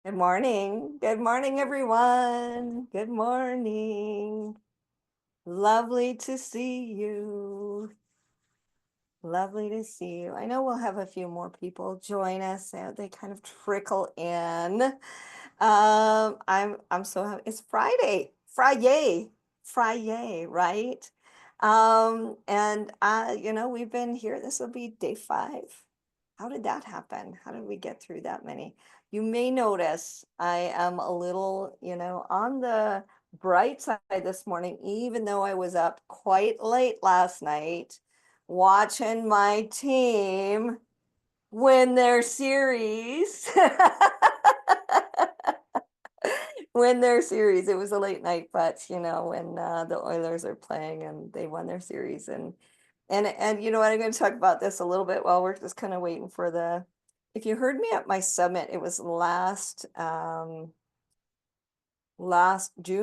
Good morning. Good morning, everyone. Good morning. Lovely to see you. Lovely to see you. I know we'll have a few more people join us. They kind of trickle in. I'm so happy. It's Friday. Friday, right? We've been here. This will be day 5. How did that happen? How did we get through that many? You may notice I am a little, on the bright side this morning, even though I was up quite late last night watching my team win their series. Win their series. It was a late night, but when the Oilers are playing and they won their series, and you know what, I'm going to talk about this a little bit while we're just kind of waiting for the. If you heard me at my summit, it was last June.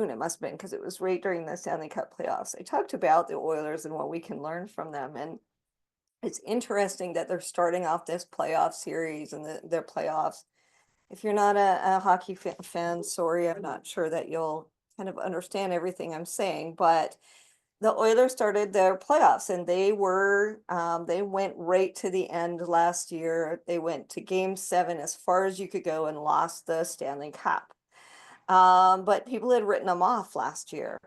It must have been because it was right during the Stanley Cup playoffs. I talked about the Oilers and what we can learn from them, and it's interesting that they're starting off this playoff series and their playoffs. If you're not a hockey fan, sorry, I'm not sure that you'll kind of understand everything I'm saying, but the Oilers started their playoffs and they went right to the end last year. They went to game 7 as far as you could go and lost the Stanley Cup. But people had written them off last year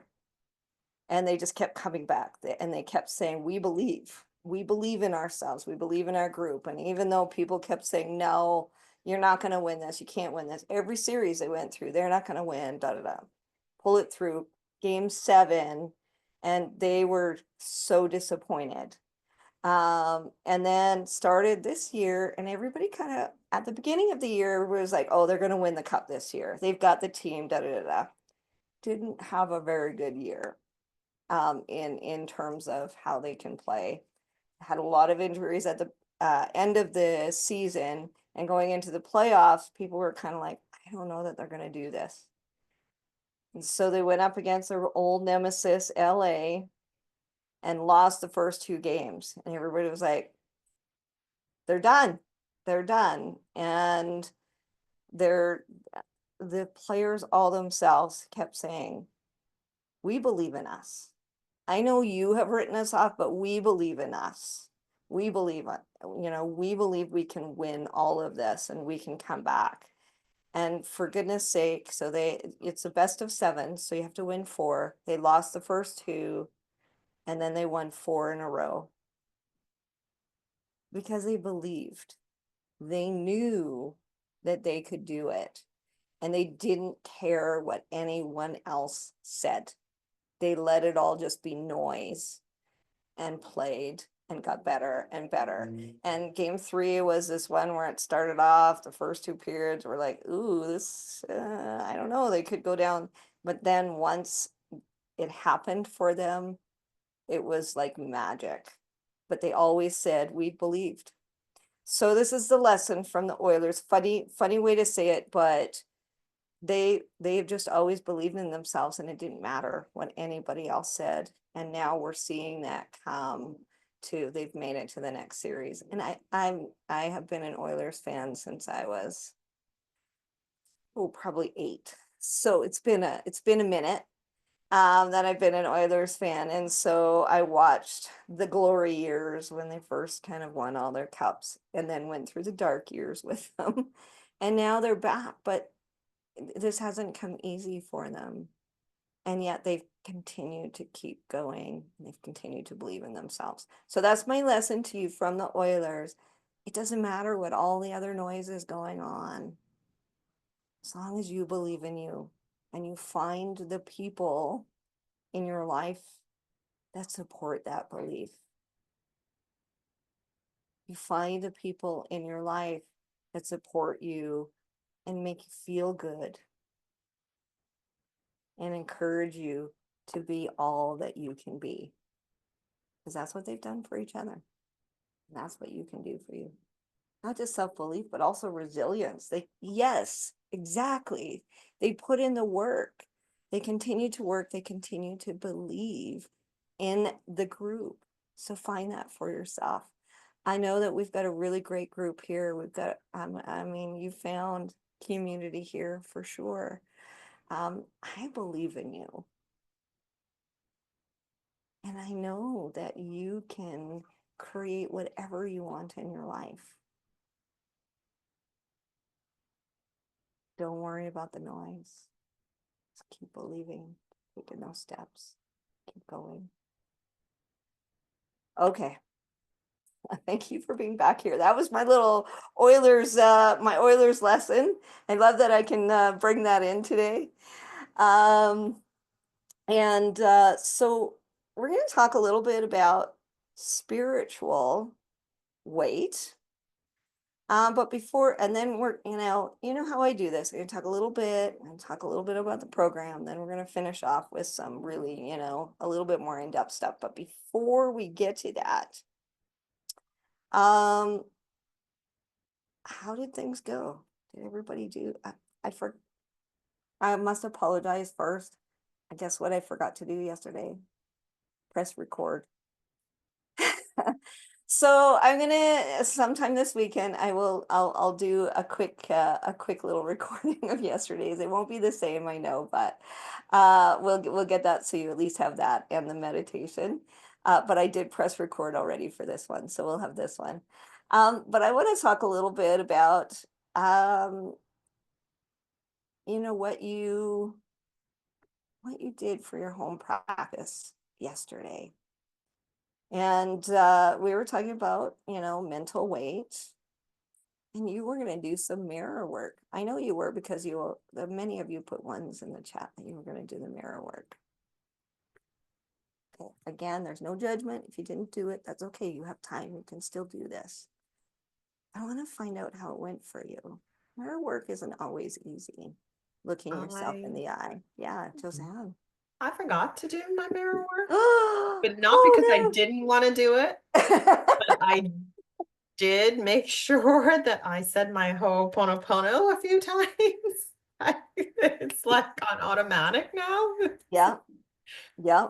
and they just kept coming back and they kept saying, we believe in ourselves, we believe in our group. And even though people kept saying, no, you're not going to win this, you can't win this, every series they went through, they're not going to win, da da da, pull it through game 7, and they were so disappointed. And then started this year, and everybody kind of at the beginning of the year was like, oh, they're going to win the cup this year, they've got the team, da da da da. Didn't have a very good year in terms of how they can play. Had a lot of injuries at the end of the season, and going into the playoffs, people were kind of like, I don't know that they're going to do this. And so they went up against their old nemesis, LA, and lost the first 2 games. And everybody was like, they're done. They're done. And they're the players all themselves kept saying, we believe in us. I know you have written us off, but we believe in us. We believe it. We believe we can win all of this and we can come back. And for goodness sake, it's a best of 7, so you have to win 4. They lost the first 2, and then they won 4 in a row because they believed. They knew that they could do it, and they didn't care what anyone else said. They let it all just be noise and played and got better and better. And game 3 was this one where it started off, the first 2 periods were like, ooh, this, I don't know, they could go down. But then once it happened for them, it was like magic. But they always said, we believed. So this is the lesson from the Oilers. Funny way to say it, but they've just always believed in themselves, and it didn't matter what anybody else said. And now we're seeing that come to, they've made it to the next series. And I have been an Oilers fan since I was probably 8. So it's been a minute that I've been an Oilers fan. And so I watched the glory years when they first kind of won all their cups and then went through the dark years with them. And now they're back, but this hasn't come easy for them. And yet they've continued to keep going. They've continued to believe in themselves. So that's my lesson to you from the Oilers. It doesn't matter what all the other noise is going on. As long as you believe in you and you find the people in your life that support that belief. You find the people in your life that support you and make you feel good and encourage you to be all that you can be. Because that's what they've done for each other. And that's what you can do for you. Not just self-belief, but also resilience. Yes, exactly. They put in the work. They continue to work. They continue to believe in the group. So find that for yourself. I know that we've got a really great group here. We've got, you found community here for sure. I believe in you. And I know that you can create whatever you want in your life. Don't worry about the noise. Just keep believing, taking those steps, keep going. Okay. Thank you for being back here. That was my little my Oilers lesson. I love that I can bring that in today. Um, so we're going to talk a little bit about spiritual weight. But before, and then you know how I do this. I'm going to talk a little bit and talk a little bit about the program. Then we're going to finish off with some really, a little bit more in-depth stuff. But before we get to that, um, how did things go? Did everybody do? I must apologize first. I guess what I forgot to do yesterday, press record. So I'm gonna sometime this weekend I'll do a quick little recording of yesterday's. It won't be the same, I know, but we'll get that so you at least have that and the meditation. But I did press record already for this one, so we'll have this one. But I want to talk a little bit about um, what you did for your home practice yesterday. And we were talking about, mental weight, and you were going to do some mirror work. I know you were because many of you put ones in the chat that you were going to do the mirror work. Okay. Again, there's no judgment. If you didn't do it, that's okay. You have time. You can still do this. I want to find out how it went for you. Mirror work isn't always easy. Looking yourself in the eye. Yeah, Josanne. I forgot to do my mirror work, but not because I Oh didn't want to do it, no. but I did make sure that I said my Ho'oponopono a few times. It's like on automatic now. Yeah. Yeah.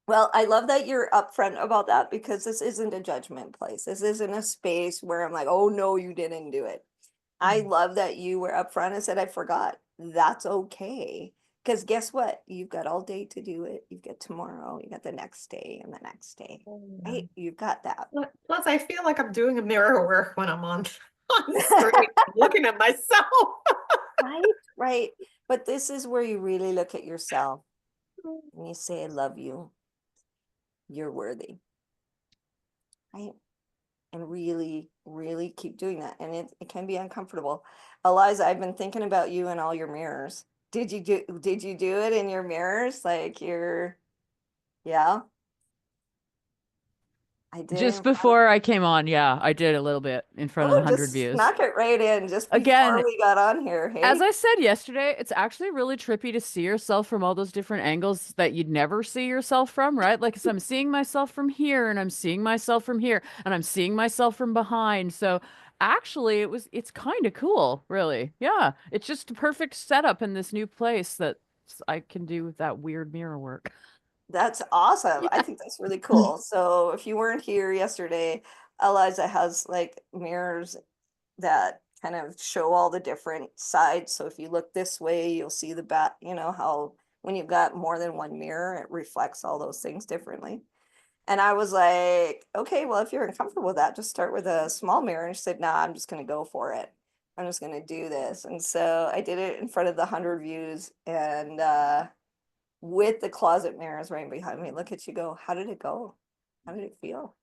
Well, I love that you're upfront about that because this isn't a judgment place. This isn't a space where I'm like, oh no, you didn't do it. I love that you were upfront and said, I forgot. That's okay. Because guess what? You've got all day to do it. You've got tomorrow, you got the next day and the next day. Right? You've got that. Plus, I feel like I'm doing a mirror work when I'm on screen looking at myself. Right? Right. But this is where you really look at yourself and you say, I love you. You're worthy. Right? And really, really keep doing that. And it can be uncomfortable. Eliza, I've been thinking about you in all your mirrors. Did you do it in your mirrors? Like yeah, I did Just in front of, before I came on, yeah, I did a little bit in front of the oh, 100 just views. snuck it right in just before Again, we got on here. as Hey, I said yesterday, it's actually really trippy to see yourself from all those different angles that you'd never see yourself from, right? Like, so I'm seeing myself from here, and I'm seeing myself from here, and I'm seeing myself from behind. So actually, it's kind of cool, really. Yeah, it's just a perfect setup in this new place that I can do that weird mirror work. that's awesome. I Yeah. think that's really cool. So if you weren't here yesterday, Eliza has like mirrors that kind of show all the different sides. So if you look this way, you'll see the back, how when you've got more than one mirror, it reflects all those things differently. And I was like, okay, well, if you're uncomfortable with that, just start with a small mirror. And she said, nah, I'm just going to go for it. I'm just going to do this. And so I did it in front of the 100 views and with the closet mirrors right behind me. Look at you go. How did it go? How did it feel?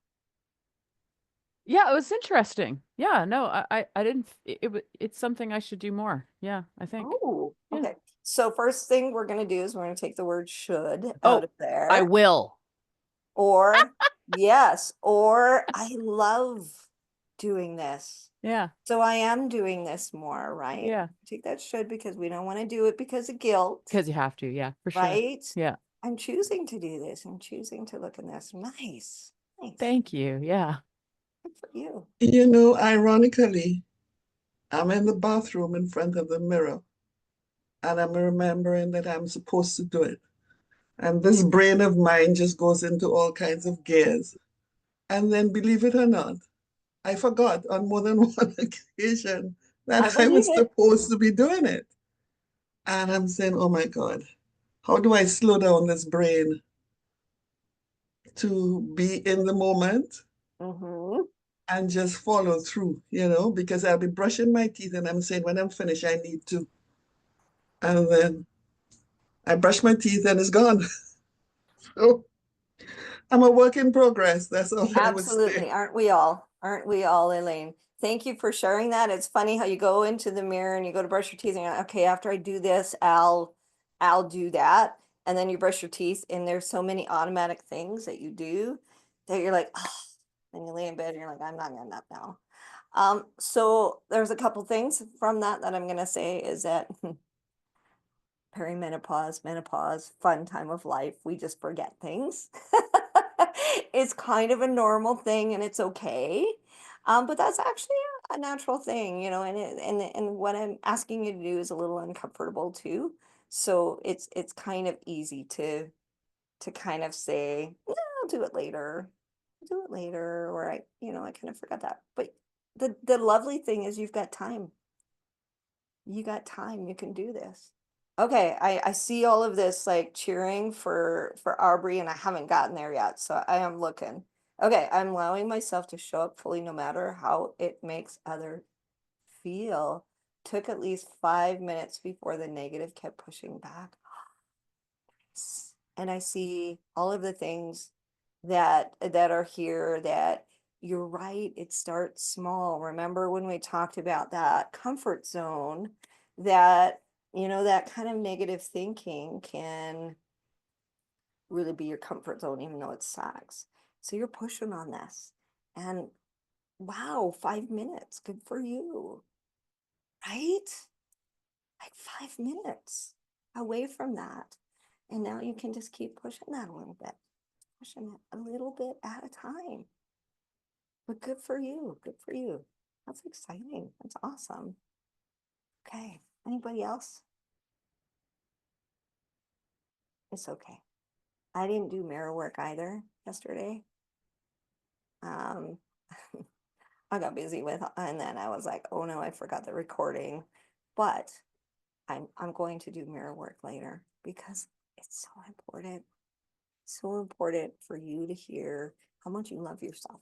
Yeah, it was interesting. Yeah, no, I didn't. It's something I should do more. Yeah, I think. Oh, Yeah. okay. So first thing we're going to do is we're going to take the word should out Oh, of I there. will. Or yes, or I love doing this. Yeah, So I am doing this more, right? yeah. Take that should because we don't want to do it because of guilt, Because you have to. Yeah, for sure. right? Yeah. I'm choosing to do this. I'm choosing to look in this. Nice. Nice. Thank you. Yeah. Good for you. Ironically, I'm in the bathroom in front of the mirror and I'm remembering that I'm supposed to do it. And this brain of mine just goes into all kinds of gears. And then, believe it or not, I forgot on more than one occasion I that I believe was it. supposed to be doing it. And I'm saying, oh my God, how do I slow down this brain to be in the moment Mm-hmm. and just follow through, you know, because I'll be brushing my teeth and I'm saying, when I'm finished, I need to. And then I brush my teeth and it's gone. So I'm a work in progress. That's all I would Absolutely. say. Aren't we all? Aren't we all, Elaine? Thank you for sharing that. It's funny how you go into the mirror and you go to brush your teeth and you're like, okay, after I do this, I'll do that. And then you brush your teeth and there's so many automatic things that you do that you're like, oh, and you lay in bed and you're like, I'm not getting up now. So there's a couple things from that I'm gonna say is that perimenopause, menopause, fun time of life, we just forget things. It's kind of a normal thing and it's okay. But that's actually a natural thing, you know, and what I'm asking you to do is a little uncomfortable too. So it's kind of easy to kind of say, yeah, I'll do it later. I'll do it later, or I kind of forgot that. But the lovely thing is you've got time. You got time. You can do this. Okay, I see all of this like cheering for Aubrey, and I haven't gotten there yet, so I am looking. Okay, I'm allowing myself to show up fully no matter how it makes other feel. Took at least 5 minutes before the negative kept pushing back. And I see all of the things that are here that you're right, it starts small. Remember when we talked about that comfort zone, that that kind of negative thinking can really be your comfort zone even though it sucks. So you're pushing on this. And wow, 5 minutes, good for you. Right? Like 5 minutes away from that. And now you can just keep pushing that a little bit, pushing it a little bit at a time. But good for you. Good for you. That's exciting. That's awesome. Okay. Anybody else? It's okay. I didn't do mirror work either yesterday. Um, I got busy and then I was like, oh no, I forgot the recording. But I'm going to do mirror work later because it's so important. So important for you to hear how much you love yourself.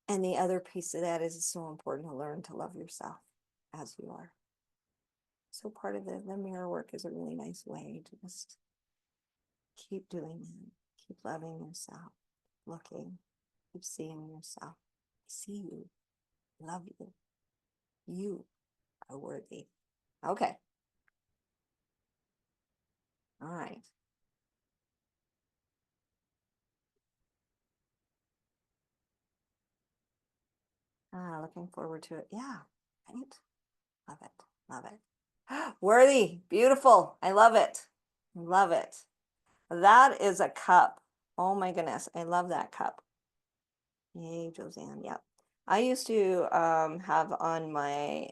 And the other piece of that is it's so important to learn to love yourself as you are. So part of the mirror work is a really nice way to just keep doing it, keep loving yourself, looking, keep seeing yourself. I see you, love you. You are worthy. Okay. All right. Looking forward to it. Yeah, right. Love it. Love it. Worthy. Beautiful. I love it. Love it. That is a cup. Oh my goodness. I love that cup. Yay, Josanne. Yep. I used to have on my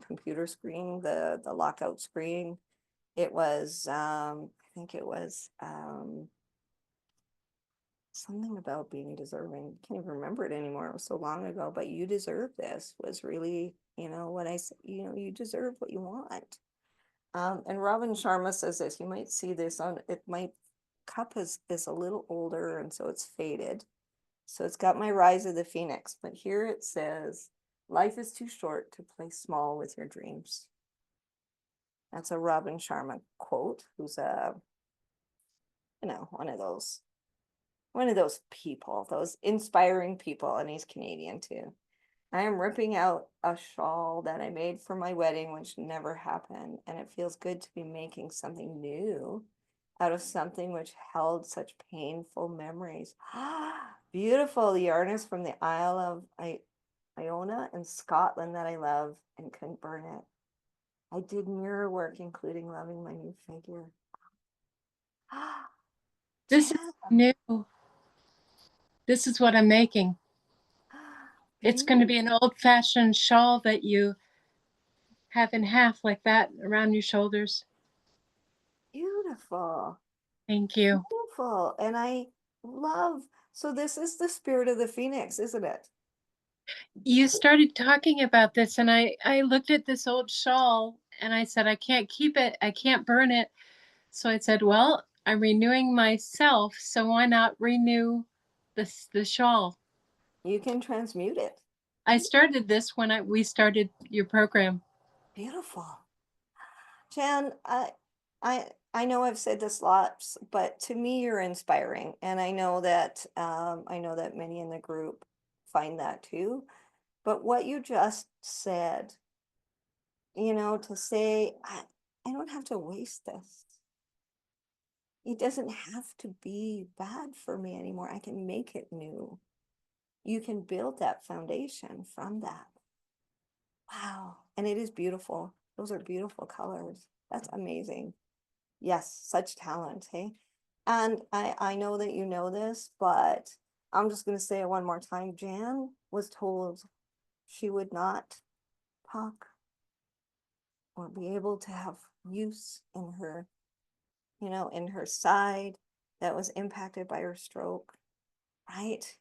computer screen, the lockout screen. It was, I think it was something about being deserving. Can't even remember it anymore. It was so long ago, but you deserve this was really, what I said, you deserve what you want. And Robin Sharma says this, you might see this on it. My cup is a little older and so it's faded. So it's got my Rise of the Phoenix, but here it says, life is too short to play small with your dreams. That's a Robin Sharma quote, who's one of those people, those inspiring people, and he's Canadian too. I am ripping out a shawl that I made for my wedding, which never happened, and it feels good to be making something new out of something which held such painful memories. Beautiful. The yarn is from the Isle of Iona in Scotland that I love and couldn't burn it. I did mirror work, including loving my new figure. This is new. This is what I'm making. It's going to be an old-fashioned shawl that you have in half like that around your shoulders. Beautiful. Thank you. Beautiful. And I love, so this is the spirit of the Phoenix, isn't it? You started talking about this, and I looked at this old shawl and I said, I can't keep it. I can't burn it. So I said, well, I'm renewing myself. So why not renew the shawl? You can transmute it. I started this when we started your program. Beautiful. Jan, I know I've said this lots, but to me you're inspiring, and I know that many in the group find that too. But what you just said, to say I don't have to waste this. It doesn't have to be bad for me anymore. I can make it new. You can build that foundation from that. Wow. And it is beautiful. Those are beautiful colors. That's amazing. Yes, such talent, hey? And I know that you know this, but I'm just going to say it one more time. Jan was told she would not talk or be able to have use in her, in her side that was impacted by her stroke, right?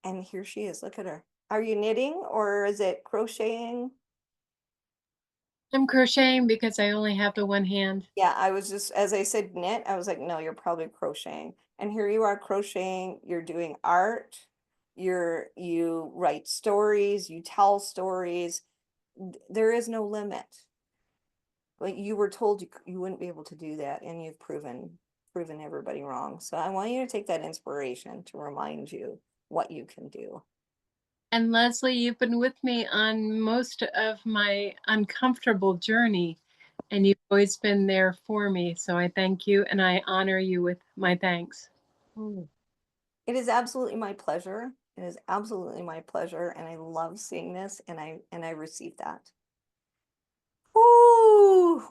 And here she is. Look at her. Are you knitting or is it crocheting? I'm crocheting because I only have the one hand. Yeah, I was just, as I said knit, I was like, no, you're probably crocheting. And here you are crocheting, you're doing art, you write stories, you tell stories. There is no limit. Like you were told you wouldn't be able to do that, and you've proven everybody wrong. So I want you to take that inspiration to remind you what you can do. And Leslie, you've been with me on most of my uncomfortable journey, and you've always been there for me. So I thank you, and I honor you with my thanks. It is absolutely my pleasure. It is absolutely my pleasure, and I love seeing this, and I receive that. Ooh,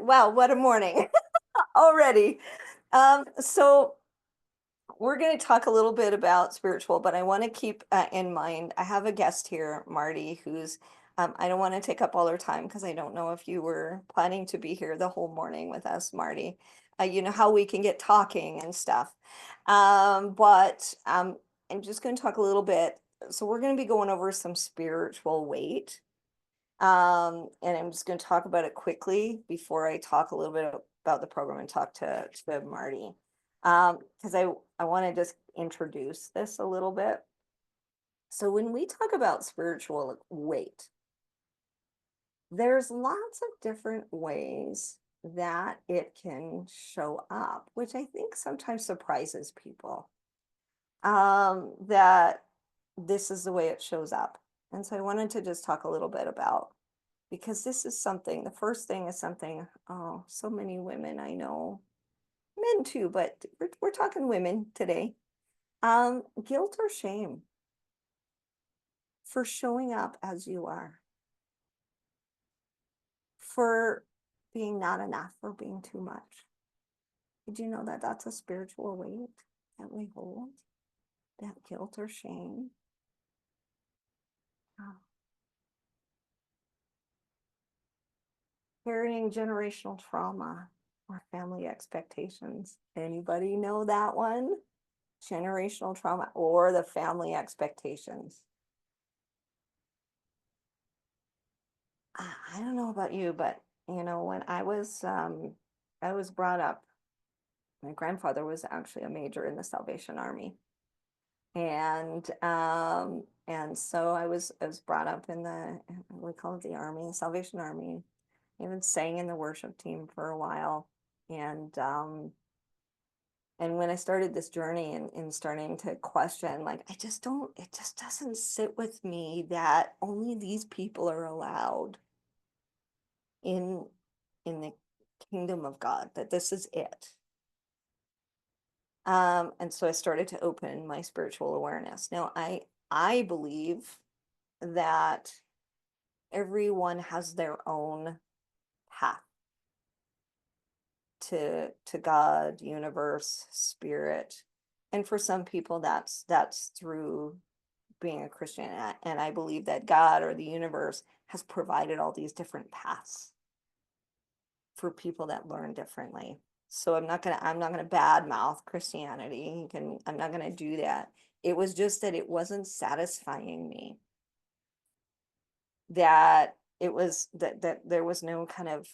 wow, what a morning already. So we're going to talk a little bit about spiritual, but I want to keep in mind, I have a guest here, Marty, who's, I don't want to take up all her time because I don't know if you were planning to be here the whole morning with us, Marty. You know how we can get talking and stuff. But I'm just going to talk a little bit. So we're going to be going over some spiritual weight. And I'm just going to talk about it quickly before I talk a little bit about the program and talk to Marty. Because I want to just introduce this a little bit. So when we talk about spiritual weight, there's lots of different ways that it can show up, which I think sometimes surprises people. That this is the way it shows up. And so I wanted to just talk a little bit about, because this is something, the first thing is something, oh, so many women I know, men too, but we're talking women today. Guilt or shame for showing up as you are, for being not enough or being too much. Did you know that that's a spiritual weight that we hold? That guilt or shame. Oh. Carrying generational trauma or family expectations. Anybody know that one? Generational trauma or the family expectations. I don't know about you, but when I was brought up, my grandfather was actually a major in the Salvation Army. And so I was brought up in we call it the Army, the Salvation Army. Even sang in the worship team for a while. And when I started this journey and starting to question, like, it just doesn't sit with me that only these people are allowed in the kingdom of God, that this is it. And so I started to open my spiritual awareness. Now, I believe that everyone has their own path to God, universe, spirit. And for some people that's through being a Christian. And I believe that God or the universe has provided all these different paths for people that learn differently. So I'm not gonna badmouth Christianity. I'm not gonna do that. It was just that it wasn't satisfying me. That it was that there was no kind of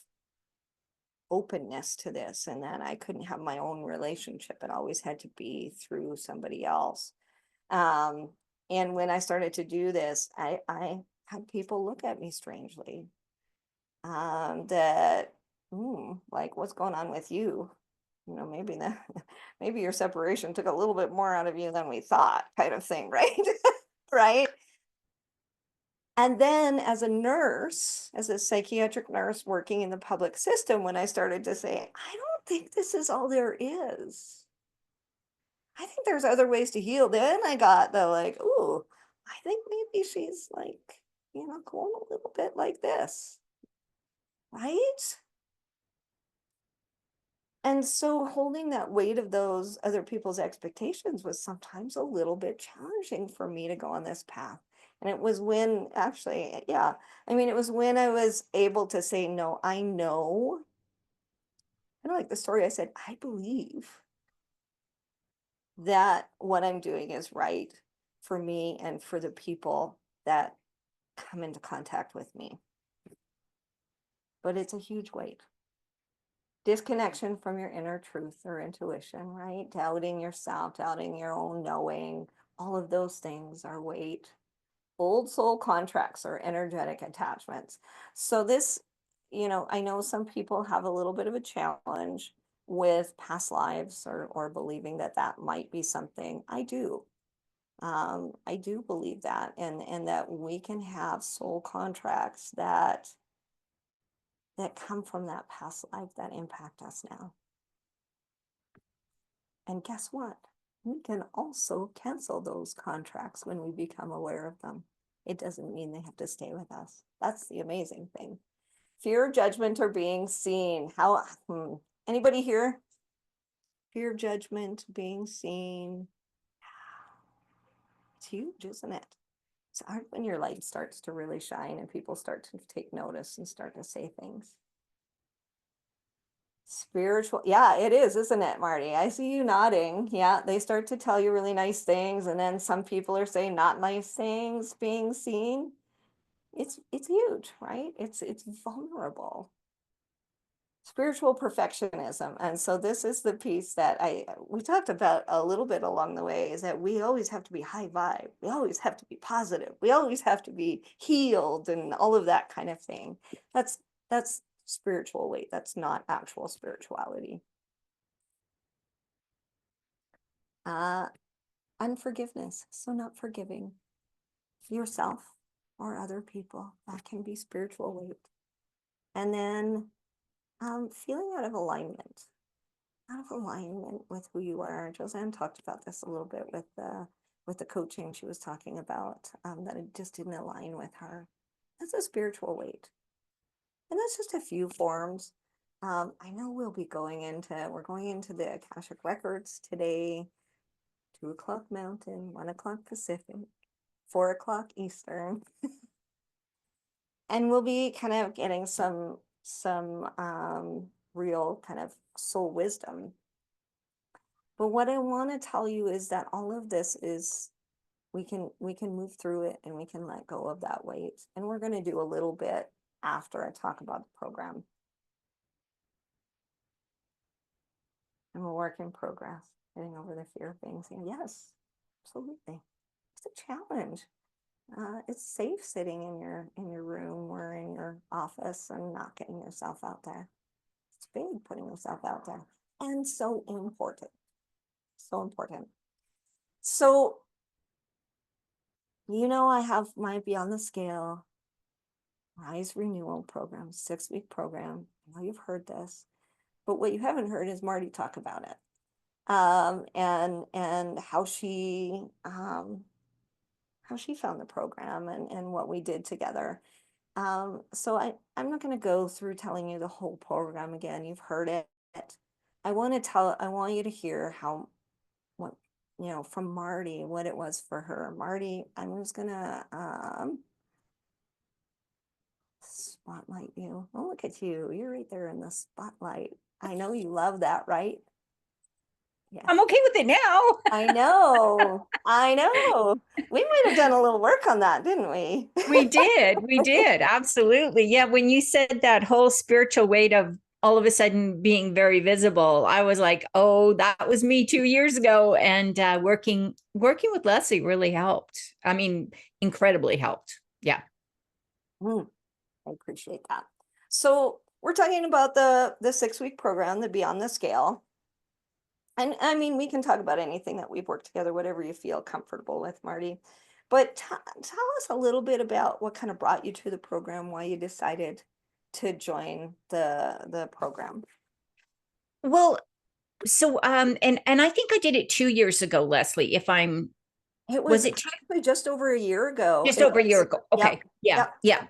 openness to this, and that I couldn't have my own relationship. It always had to be through somebody else. Um, and when I started to do this, I had people look at me strangely. That, like, what's going on with you? You know, maybe that, maybe your separation took a little bit more out of you than we thought, kind of thing, right? Right. And then as a nurse, as a psychiatric nurse working in the public system, when I started to say, I don't think this is all there is. I think there's other ways to heal. Then I got the like, ooh, I think maybe she's like, going a little bit like this. Right? And so holding that weight of those other people's expectations was sometimes a little bit challenging for me to go on this path. And it was when actually, yeah, I mean, it was when I was able to say, no, I know. Kind of like the story I said, I believe that what I'm doing is right for me and for the people that come into contact with me. But it's a huge weight. Disconnection from your inner truth or intuition, right? Doubting yourself, doubting your own knowing, all of those things are weight. Old soul contracts or energetic attachments. So this, I know some people have a little bit of a challenge with past lives or believing that that might be something. I do. I do believe that, and that we can have soul contracts that come from that past life that impact us now. And guess what? We can also cancel those contracts when we become aware of them. It doesn't mean they have to stay with us. That's the amazing thing. Fear of judgment or being seen. Anybody here? Fear of judgment, being seen. It's huge, isn't it? It's hard when your light starts to really shine and people start to take notice and start to say things. Spiritual, yeah, it is, isn't it, Marty? I see you nodding. Yeah, they start to tell you really nice things, and then some people are saying not nice things, being seen. It's huge, right? It's vulnerable. Spiritual perfectionism. And so this is the piece that we talked about a little bit along the way, is that we always have to be high vibe. We always have to be positive. We always have to be healed and all of that kind of thing. That's spiritual weight. That's not actual spirituality. Unforgiveness. So not forgiving yourself or other people. That can be spiritual weight. And then feeling out of alignment with who you are. Joseanne talked about this a little bit with the coaching she was talking about, that it just didn't align with her. That's a spiritual weight. And that's just a few forms. I know we're going into the Akashic Records today, 2 o'clock Mountain, 1 o'clock Pacific, 4 o'clock Eastern. And we'll be kind of getting some real kind of soul wisdom. But what I want to tell you is that all of this is, we can move through it, and we can let go of that weight. And we're going to do a little bit after I talk about the program. And we'll work in progress, getting over the fear of being seen. Yes, absolutely. It's a challenge. It's safe sitting in your room or in your office and not getting yourself out there. It's big putting yourself out there, and so important. So important. So, I have my Beyond the Scale Rise Renewal program, 6-week program. I know you've heard this, but what you haven't heard is Marty talk about it. And how she found the program and what we did together. So I'm not going to go through telling you the whole program again. You've heard it. I want you to hear from Marty, what it was for her. Marty, I'm just going to spotlight you. Oh, look at you. You're right there in the spotlight. I know you love that, right? Yes. I'm okay with it now. I know. I know. We might have done a little work on that, didn't we? We did, absolutely. Yeah, when you said that whole spiritual weight of all of a sudden being very visible, I was like, oh, that was me 2 years ago. And working with Leslie really helped. I mean, incredibly helped. Yeah. Mm, I appreciate that. So we're talking about the 6-week program, the Beyond the Scale. And I mean, we can talk about anything that we've worked together, whatever you feel comfortable with, Marty. But tell us a little bit about what kind of brought you to the program, why you decided to join the program. Well, so and I think I did it 2 years ago, Leslie, if I'm It was was it actually just over a year ago. just It over a year was- ago? Okay. Yep. Yeah.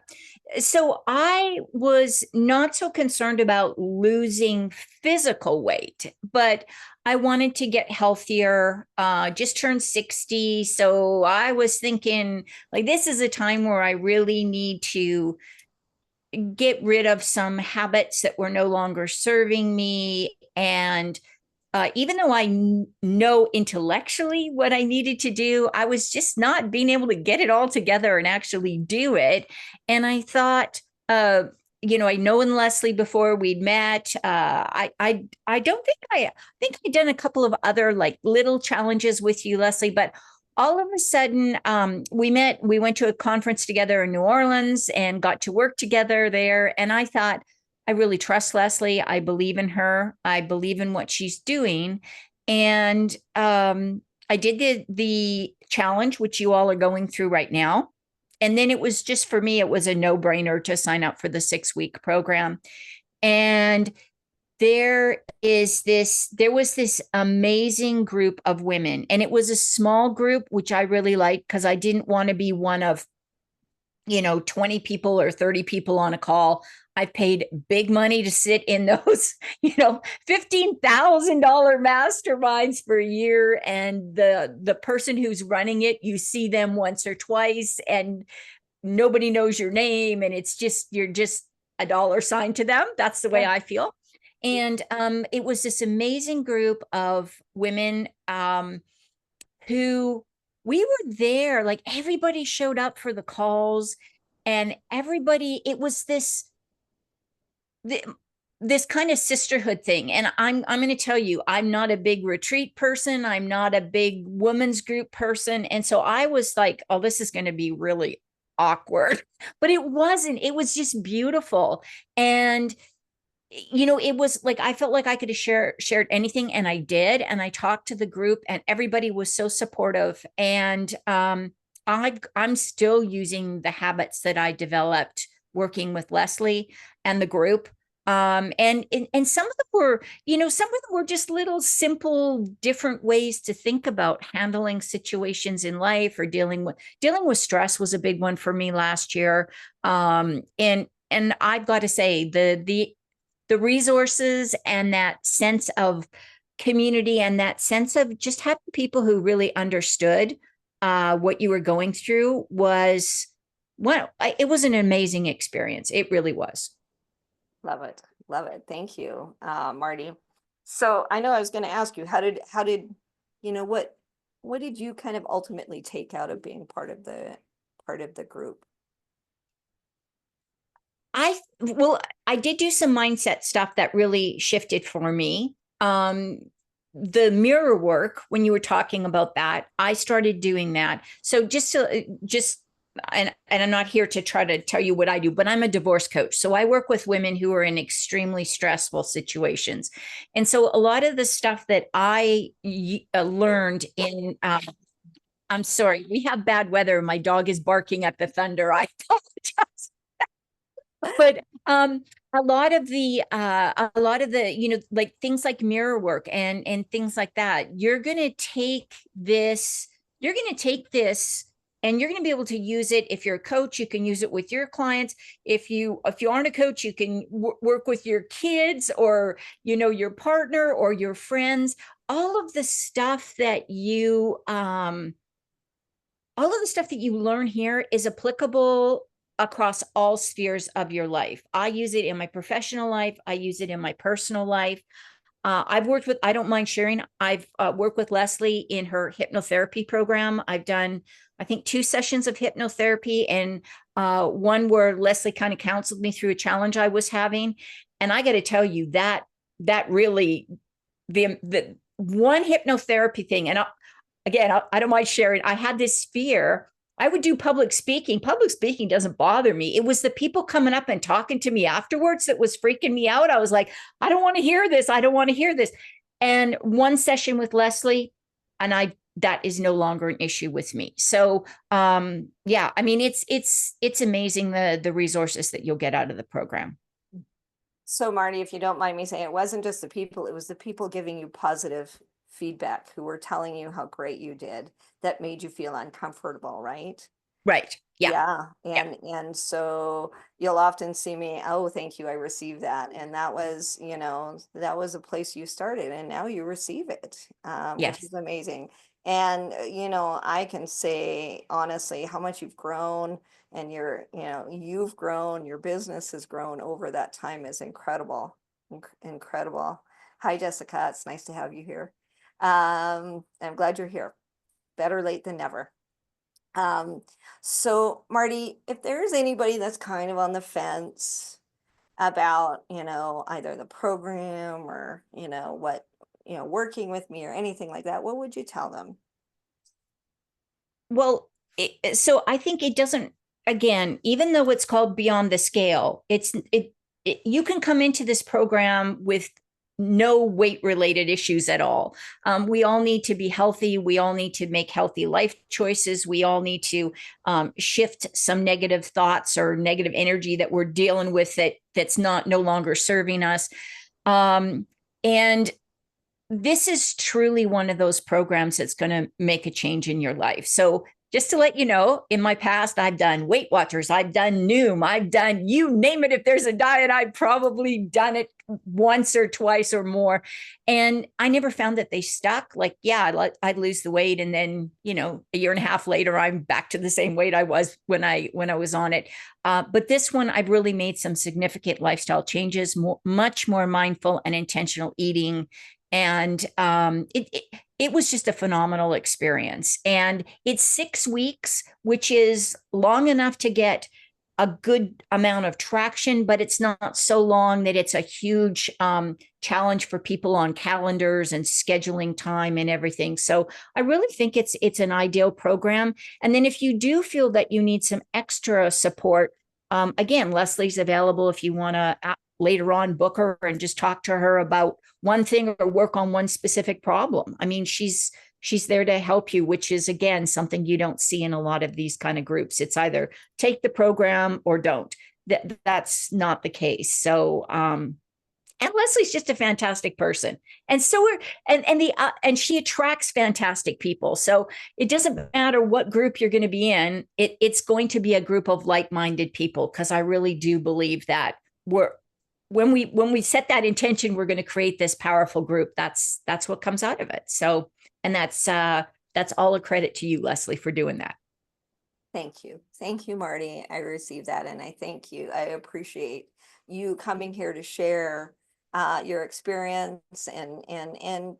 So I was not so concerned about losing physical weight, but I wanted to get healthier. Just turned 60. So I was thinking, like, this is a time where I really need to get rid of some habits that were no longer serving me. And even though I know intellectually what I needed to do, I was just not being able to get it all together and actually do it. And I thought, I known Leslie before we'd met. I don't think I think I'd done a couple of other like little challenges with you, Leslie, but all of a sudden we met. We went to a conference together in New Orleans and got to work together there. And I thought, I really trust Leslie. I believe in her. I believe in what she's doing. And I did the challenge, which you all are going through right now. And then it was just, for me, it was a no-brainer to sign up for the 6-week program. And there was this amazing group of women. And it was a small group, which I really liked because I didn't want to be one of 20 people or 30 people on a call. I paid big money to sit in those, $15,000 masterminds for a year. And the person who's running it, you see them once or twice and nobody knows your name. And you're just a dollar sign to them. That's the way I feel. And it was this amazing group of women who we were there, like everybody showed up for the calls and it was this kind of sisterhood thing. And I'm going to tell you, I'm not a big retreat person. I'm not a big women's group person. And so I was like, oh, this is going to be really awkward, but it wasn't. It was just beautiful. And it was like, I felt like I could have shared anything, and I did. And I talked to the group and everybody was so supportive. And I'm still using the habits that I developed working with Leslie and the group. And some of them were, some of them were just little simple, different ways to think about handling situations in life, or dealing with stress was a big one for me last year. And I've got to say, the resources and that sense of community and that sense of just having people who really understood what you were going through it was an amazing experience. It really was. Love it. Love it. Thank you, Marty. So I know I was going to ask you, what did you kind of ultimately take out of being part of the group? I did do some mindset stuff that really shifted for me. The mirror work, when you were talking about that, I started doing that. So and I'm not here to try to tell you what I do, but I'm a divorce coach. So I work with women who are in extremely stressful situations. And so a lot of the stuff that I learned in, I'm sorry, we have bad weather. My dog is barking at the thunder. I apologize. But a lot of the like things like mirror work and things like that, you're going to take this and you're going to be able to use it. If you're a coach, you can use it with your clients. If you aren't a coach, you can work with your kids or your partner or your friends. All of the stuff that you learn here is applicable across all spheres of your life. I use it in my professional life. I use it in my personal life. I've worked with, I don't mind sharing, I've worked with Leslie in her hypnotherapy program. I've done, I think, 2 sessions of hypnotherapy, and one where Leslie kind of counseled me through a challenge I was having. And I got to tell you that really, the one hypnotherapy thing, and I don't mind sharing, I had this fear. I would do public speaking. Public speaking doesn't bother me. It was the people coming up and talking to me afterwards that was freaking me out. I was like, I don't want to hear this. I don't want to hear this. And one session with Leslie, and that is no longer an issue with me. So yeah, I mean, it's amazing the resources that you'll get out of the program. So Marty, if you don't mind me saying, it wasn't just the people, it was the people giving you positive feedback who were telling you how great you did that made you feel uncomfortable, right? Right. Yeah. And so you'll often see me, oh, thank you, I received that. And that was, that was a place you started, and now you receive it, which Yes. is amazing. And, I can say honestly how much you've grown, and you've grown, your business has grown over that time is incredible. Incredible. Hi, Jessica. It's nice to have you here. I'm glad you're here. Better late than never. So Marty, if there's anybody that's kind of on the fence about, either the program or, what, working with me or anything like that, what would you tell them? Well, so I think it doesn't, again, even though it's called Beyond the Scale, you can come into this program with no weight related issues at all. We all need to be healthy. We all need to make healthy life choices. We all need to shift some negative thoughts or negative energy that we're dealing with that's no longer serving us. And this is truly one of those programs that's going to make a change in your life. So just to let you know, in my past, I've done Weight Watchers, I've done Noom, I've done, you name it. If there's a diet, I've probably done it once or twice or more. And I never found that they stuck. Like, yeah, I'd lose the weight. And then, a year and a half later, I'm back to the same weight I was when I was on it. But this one, I've really made some significant lifestyle changes, much more mindful and intentional eating. And it was just a phenomenal experience. And it's 6 weeks, which is long enough to get a good amount of traction, but it's not so long that it's a huge challenge for people on calendars and scheduling time and everything. So I really think it's an ideal program. And then if you do feel that you need some extra support, again, Leslie's available if you want to later on book her and just talk to her about one thing or work on one specific problem. I mean, she's there to help you, which is, again, something you don't see in a lot of these kind of groups. It's either take the program or don't. That's not the case. So, and Leslie's just a fantastic person. And so and she attracts fantastic people. So it doesn't matter what group you're going to be in. It's going to be a group of like-minded people, because I really do believe that when we set that intention, we're going to create this powerful group. That's what comes out of it. So, and that's all a credit to you, Leslie, for doing that. Thank you, Marty. I received that, and I thank you. I appreciate you coming here to share your experience and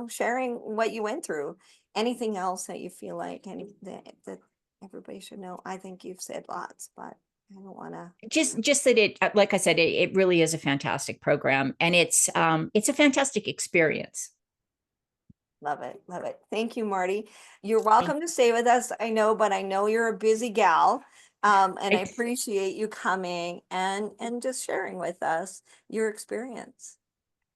sharing what you went through. Anything else that you feel like that everybody should know? I think you've said lots, but I don't want to just that it, like I said, it really is a fantastic program, and it's a fantastic experience. Love it. Love it. Thank you, Marty. You're welcome to stay with us. I know, but I know you're a busy gal. And I appreciate you coming and just sharing with us your experience.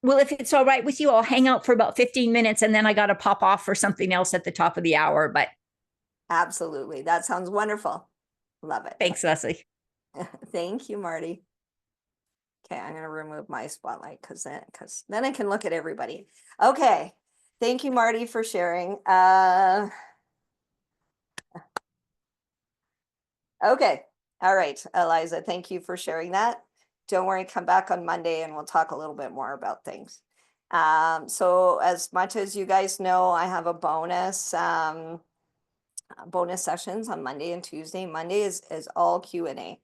Well, if it's all right with you, I'll hang out for about 15 minutes and then I got to pop off for something else at the top of the hour. But absolutely. That sounds wonderful. Love it. Thanks, Leslie. Thank you, Marty. Okay, I'm going to remove my spotlight because then I can look at everybody. Okay. Thank you, Marty, for sharing. Okay. All right, Eliza, thank you for sharing that. Don't worry, come back on Monday and we'll talk a little bit more about things. So as much as you guys know, I have a bonus sessions on Monday and Tuesday. Monday is all Q&A.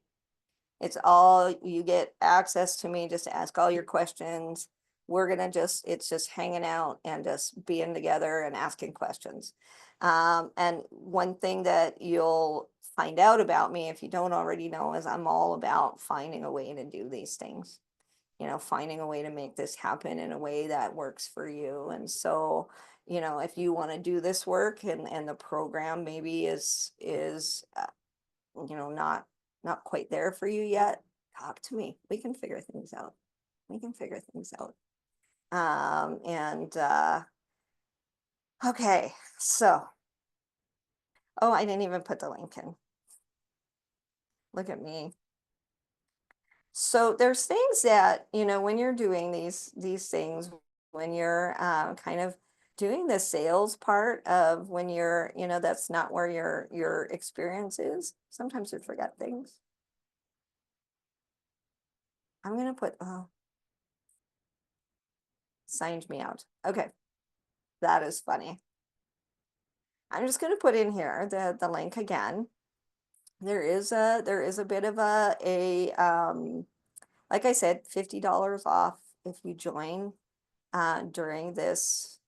It's all, you get access to me just to ask all your questions. we're gonna it's just hanging out and just being together and asking questions. And one thing that you'll find out about me, if you don't already know, is I'm all about finding a way to do these things, finding a way to make this happen in a way that works for you. And so, if you want to do this work, and the program maybe is not quite there for you yet, talk to me. We can figure things out. And okay, so, oh, I didn't even put the link in. Look at me. So there's things that, when you're doing these things, when you're kind of doing the sales part of, when you're, that's not where your experience is. Sometimes you forget things. I'm gonna put, oh, signed me out. Okay, that is funny. I'm just gonna put in here the link again. There is a bit of like I said, $50 off if you join during this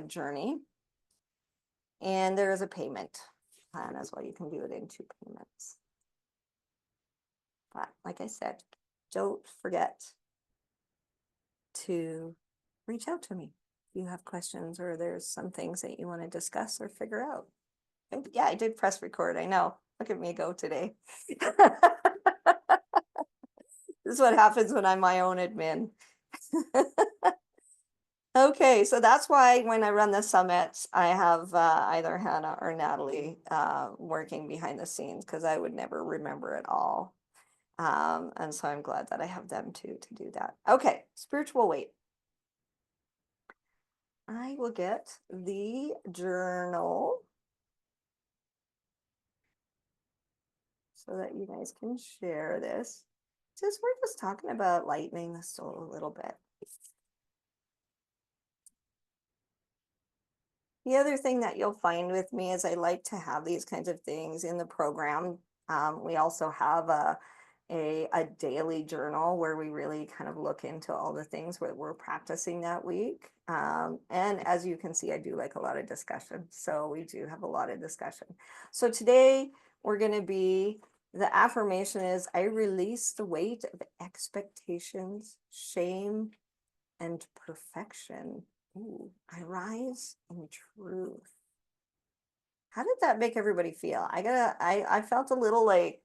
journey. And there is a payment plan as well. You can do it in 2 payments. But like I said, don't forget to reach out to me if you have questions, or there's some things that you want to discuss or figure out. Yeah, I did press record. I know. Look at me go today. This is what happens when I'm my own admin. Okay, so that's why when I run the summits, I have either Hannah or Natalie working behind the scenes, because I would never remember it all. And so I'm glad that I have them too to do that. Okay, spiritual weight. I will get the journal so that you guys can share this. We're just talking about lightening the soul a little bit. The other thing that you'll find with me is I like to have these kinds of things in the program. We also have a daily journal where we really kind of look into all the things that we're practicing that week. And as you can see, I do like a lot of discussion. So we do have a lot of discussion. So today we're going to be, the affirmation is, I release the weight of expectations, shame, and perfection. Ooh, I rise in truth. How did that make everybody feel? I felt a little like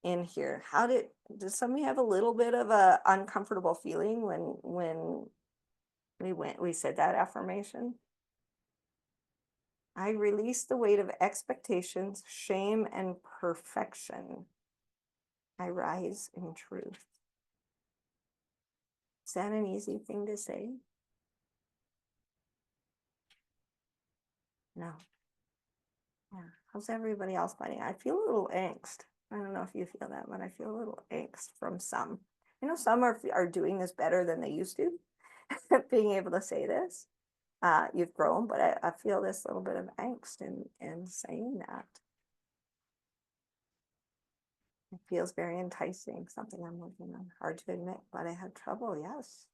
in here. Does somebody have a little bit of a uncomfortable feeling when we said that affirmation? I release the weight of expectations, shame, and perfection. I rise in truth. Is that an easy thing to say? No. Yeah. How's everybody else finding? I feel a little angst. I don't know if you feel that, but I feel a little angst from some. Some are doing this better than they used to, being able to say this. You've grown, but I feel this little bit of angst in saying that. It feels very enticing, something I'm working on. Hard to admit, but I had trouble, yes.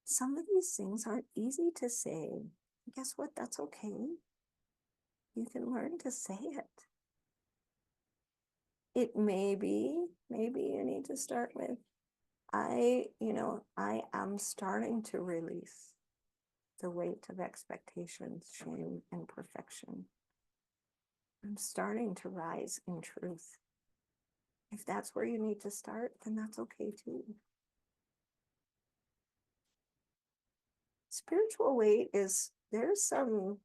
Some of these things aren't easy to say. Guess what? That's okay. You can learn to say it. It maybe you need to start with, I am starting to release the weight of expectations, shame, and perfection. I'm starting to rise in truth. If that's where you need to start, then that's okay too. Spiritual weight is, there's some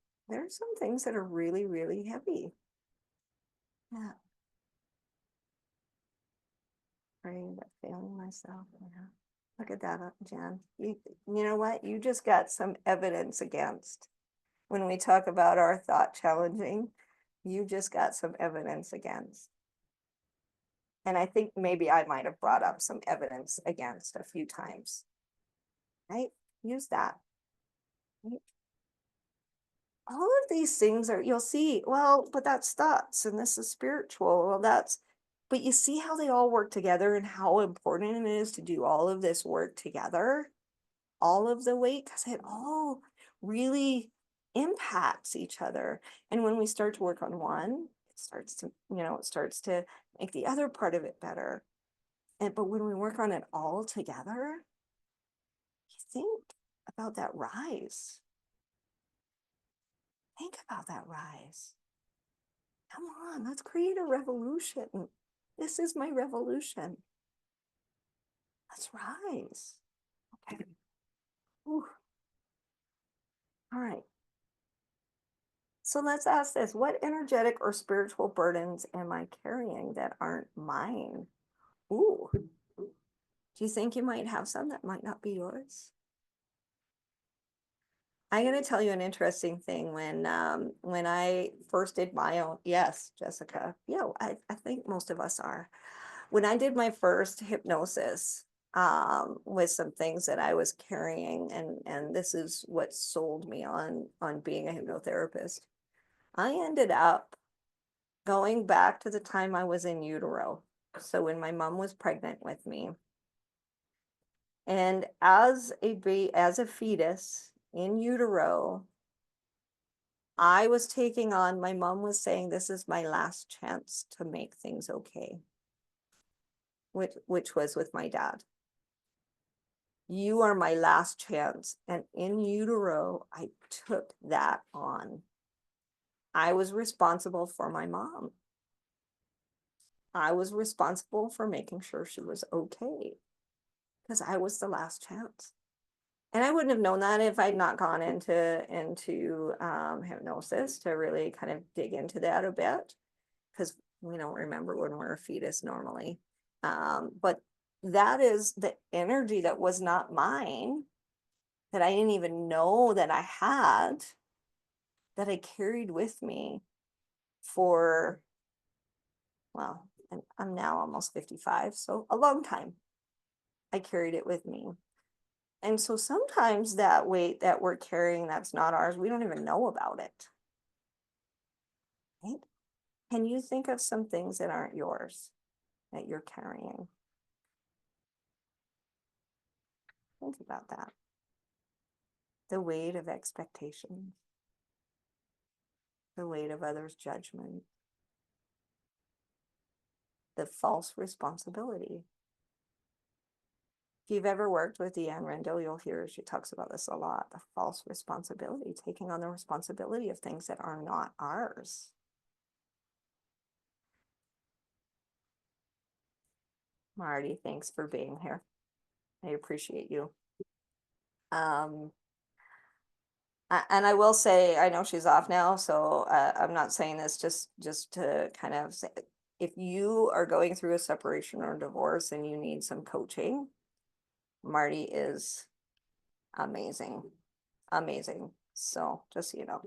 things that are really, really heavy. Yeah. Praying but failing myself. Yeah. Look at that, Jan. You know what? You just got some evidence against. When we talk about our thought challenging, you just got some evidence against. And I think maybe I might have brought up some evidence against a few times. Right? Use that. Right? All of these things are, you'll see, well, but that's thoughts and this is spiritual. Well, But you see how they all work together and how important it is to do all of this work together, all of the weight, because it all really impacts each other. And when we start to work on one, it starts to, it starts to make the other part of it better. But when we work on it all together, you think about that rise. Think about that rise. Come on, let's create a revolution. This is my revolution. Let's rise. Okay. Whew. All right. So let's ask this. What energetic or spiritual burdens am I carrying that aren't mine? Ooh. Do you think you might have some that might not be yours? I'm going to tell you an interesting thing. When I first did my own, yes, Jessica, yeah, I think most of us are. When I did my first hypnosis, with some things that I was carrying, and this is what sold me on being a hypnotherapist. I ended up going back to the time I was in utero. So when my mom was pregnant with me, and as a fetus in utero, I was taking on, my mom was saying, this is my last chance to make things okay, which was with my dad. You are my last chance. And in utero, I took that on. I was responsible for my mom. I was responsible for making sure she was okay, because I was the last chance. And I wouldn't have known that if I'd not gone into hypnosis to really kind of dig into that a bit, because we don't remember when we're a fetus normally. But that is the energy that was not mine, that I didn't even know that I had, that I carried with me for, well, and I'm now almost 55, so a long time. I carried it with me. And so sometimes that weight that we're carrying that's not ours, we don't even know about it. Right? Can you think of some things that aren't yours that you're carrying? Think about that. The weight of expectations, the weight of others' judgment, the false responsibility. If you've ever worked with Deanne Rendell, you'll hear she talks about this a lot, the false responsibility, taking on the responsibility of things that are not ours. Marty, thanks for being here. I appreciate you. And I will say, I know she's off now, so I'm not saying this just to kind of say, if you are going through a separation or divorce and you need some coaching, Marty is amazing, amazing. So just so you know.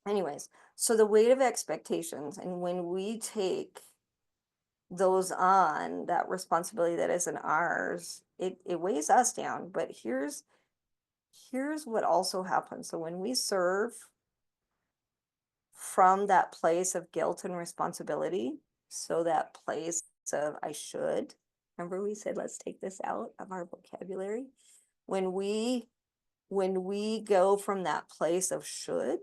Anyways, so the weight of expectations, and when we take those on, that responsibility that isn't ours, it weighs us down. But here's what also happens. So when we serve from that place of guilt and responsibility, so that place of I should, remember we said let's take this out of our vocabulary. When we go from that place of should,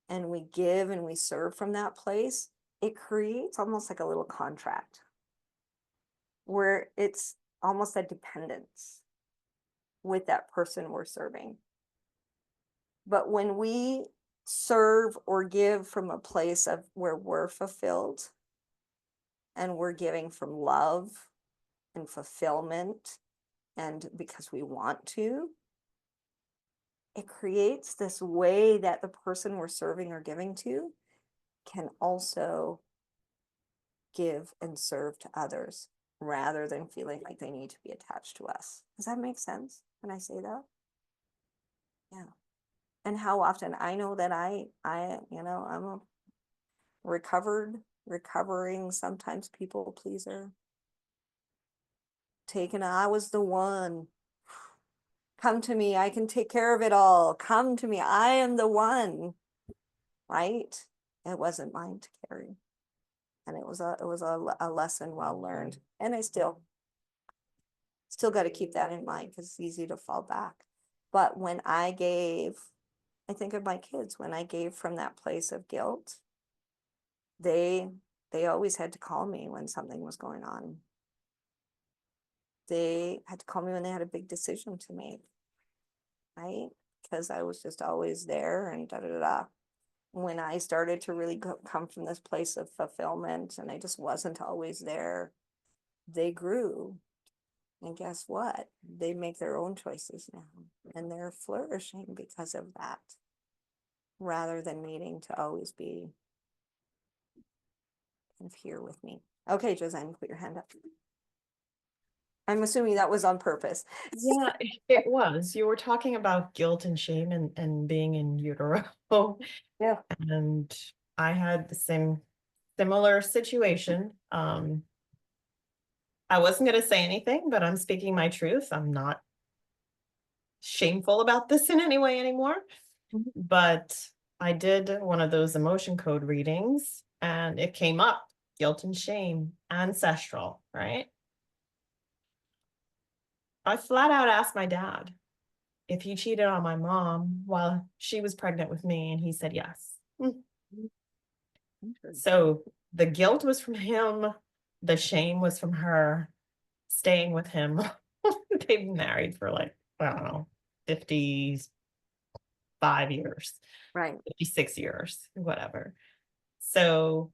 and we give and we serve from that place, it creates almost like a little contract where it's almost a dependence with that person we're serving. But when we serve or give from a place of where we're fulfilled, and we're giving from love and fulfillment, and because we want to, it creates this way that the person we're serving or giving to can also give and serve to others, rather than feeling like they need to be attached to us. Does that make sense when I say that? Yeah. And how often I know that I'm a recovering, sometimes people pleaser. I was the one. Come to me, I can take care of it all. Come to me, I am the one. Right? It wasn't mine to carry. And it was a lesson well learned. And I still got to keep that in mind because it's easy to fall back. But when I gave, I think of my kids, when I gave from that place of guilt, they always had to call me when something was going on. They had to call me when they had a big decision to make, right? Because I was just always there and da da da da. When I started to really come from this place of fulfillment and I just wasn't always there, they grew. And guess what? They make their own choices now and they're flourishing because of that, rather than needing to always be kind of here with me. Okay, Joanne, put your hand up. I'm assuming that was on purpose. Yeah, it was. You were talking about guilt and shame and being in utero. Yeah. And I had the similar situation. I wasn't going to say anything, but I'm speaking my truth. I'm not shameful about this in any way anymore. Mhm. But I did one of those emotion code readings and it came up, guilt and shame, ancestral, right? I flat out asked my dad if he cheated on my mom while she was pregnant with me, and he said yes. So the guilt was from him, the shame was from her staying with him. They've been married for like, I don't know, 55 years, Right. 56 years, whatever. So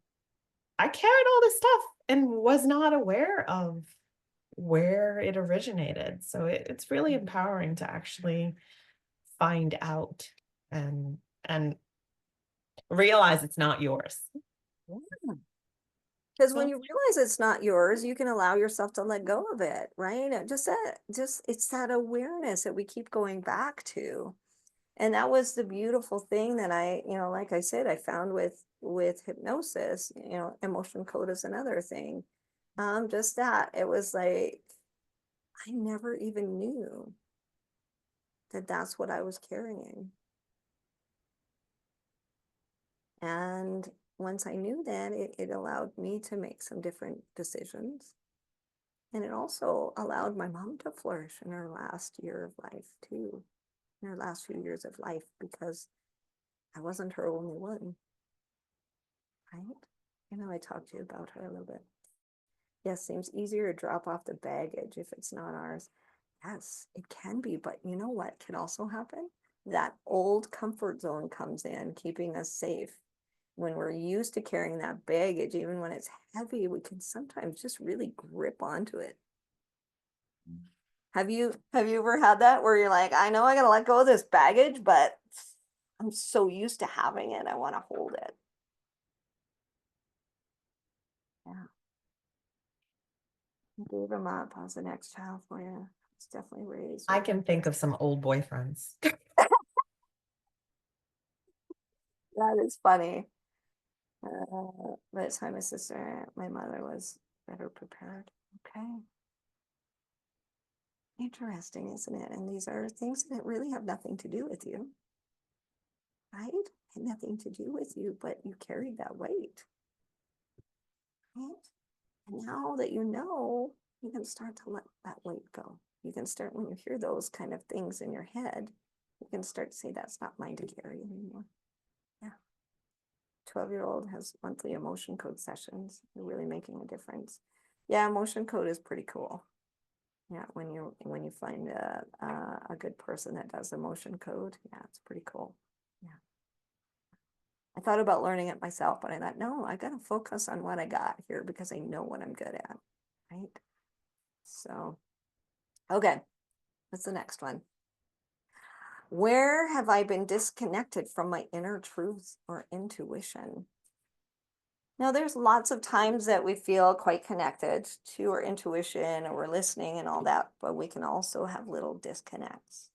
I carried all this stuff and was not aware of where it originated. So it's really empowering to actually find out and realize it's not yours. Because when you realize it's not yours, you can allow yourself to let go of it, right? And just it's that awareness that we keep going back to. And that was the beautiful thing that I, like I said, I found with hypnosis, emotion code is another thing. Just that it was like, I never even knew that that's what I was carrying. And once I knew that, it allowed me to make some different decisions. And it also allowed my mom to flourish in her last year of life too, in her last few years of life, because I wasn't her only one, right? I talked to you about her a little bit. Yes, seems easier to drop off the baggage if it's not ours. Yes, it can be, but you know what can also happen? That old comfort zone comes in, keeping us safe. When we're used to carrying that baggage, even when it's heavy, we can sometimes just really grip onto it. Have you ever had that where you're like, I know I gotta let go of this baggage, but I'm so used to having it, I want to hold it. Yeah. Gave him up. How's the next child for you? It's definitely raised. I can think of some old boyfriends. That is funny. By the time my sister, my mother was better prepared. Okay. Interesting, isn't it? And these are things that really have nothing to do with you, right? Had nothing to do with you, but you carried that weight, right? And now that you know, you can start to let that weight go. You can start, when you hear those kind of things in your head, you can start to say, that's not mine to carry anymore. Yeah. 12-year-old has monthly emotion code sessions. You're really making a difference. Yeah, emotion code is pretty cool. Yeah, when you find a good person that does emotion code, yeah, it's pretty cool. Yeah. I thought about learning it myself, but I thought, no, I got to focus on what I got here because I know what I'm good at, right? So, okay, what's the next one? Where have I been disconnected from my inner truth or intuition? Now, there's lots of times that we feel quite connected to our intuition and we're listening and all that, but we can also have little disconnects.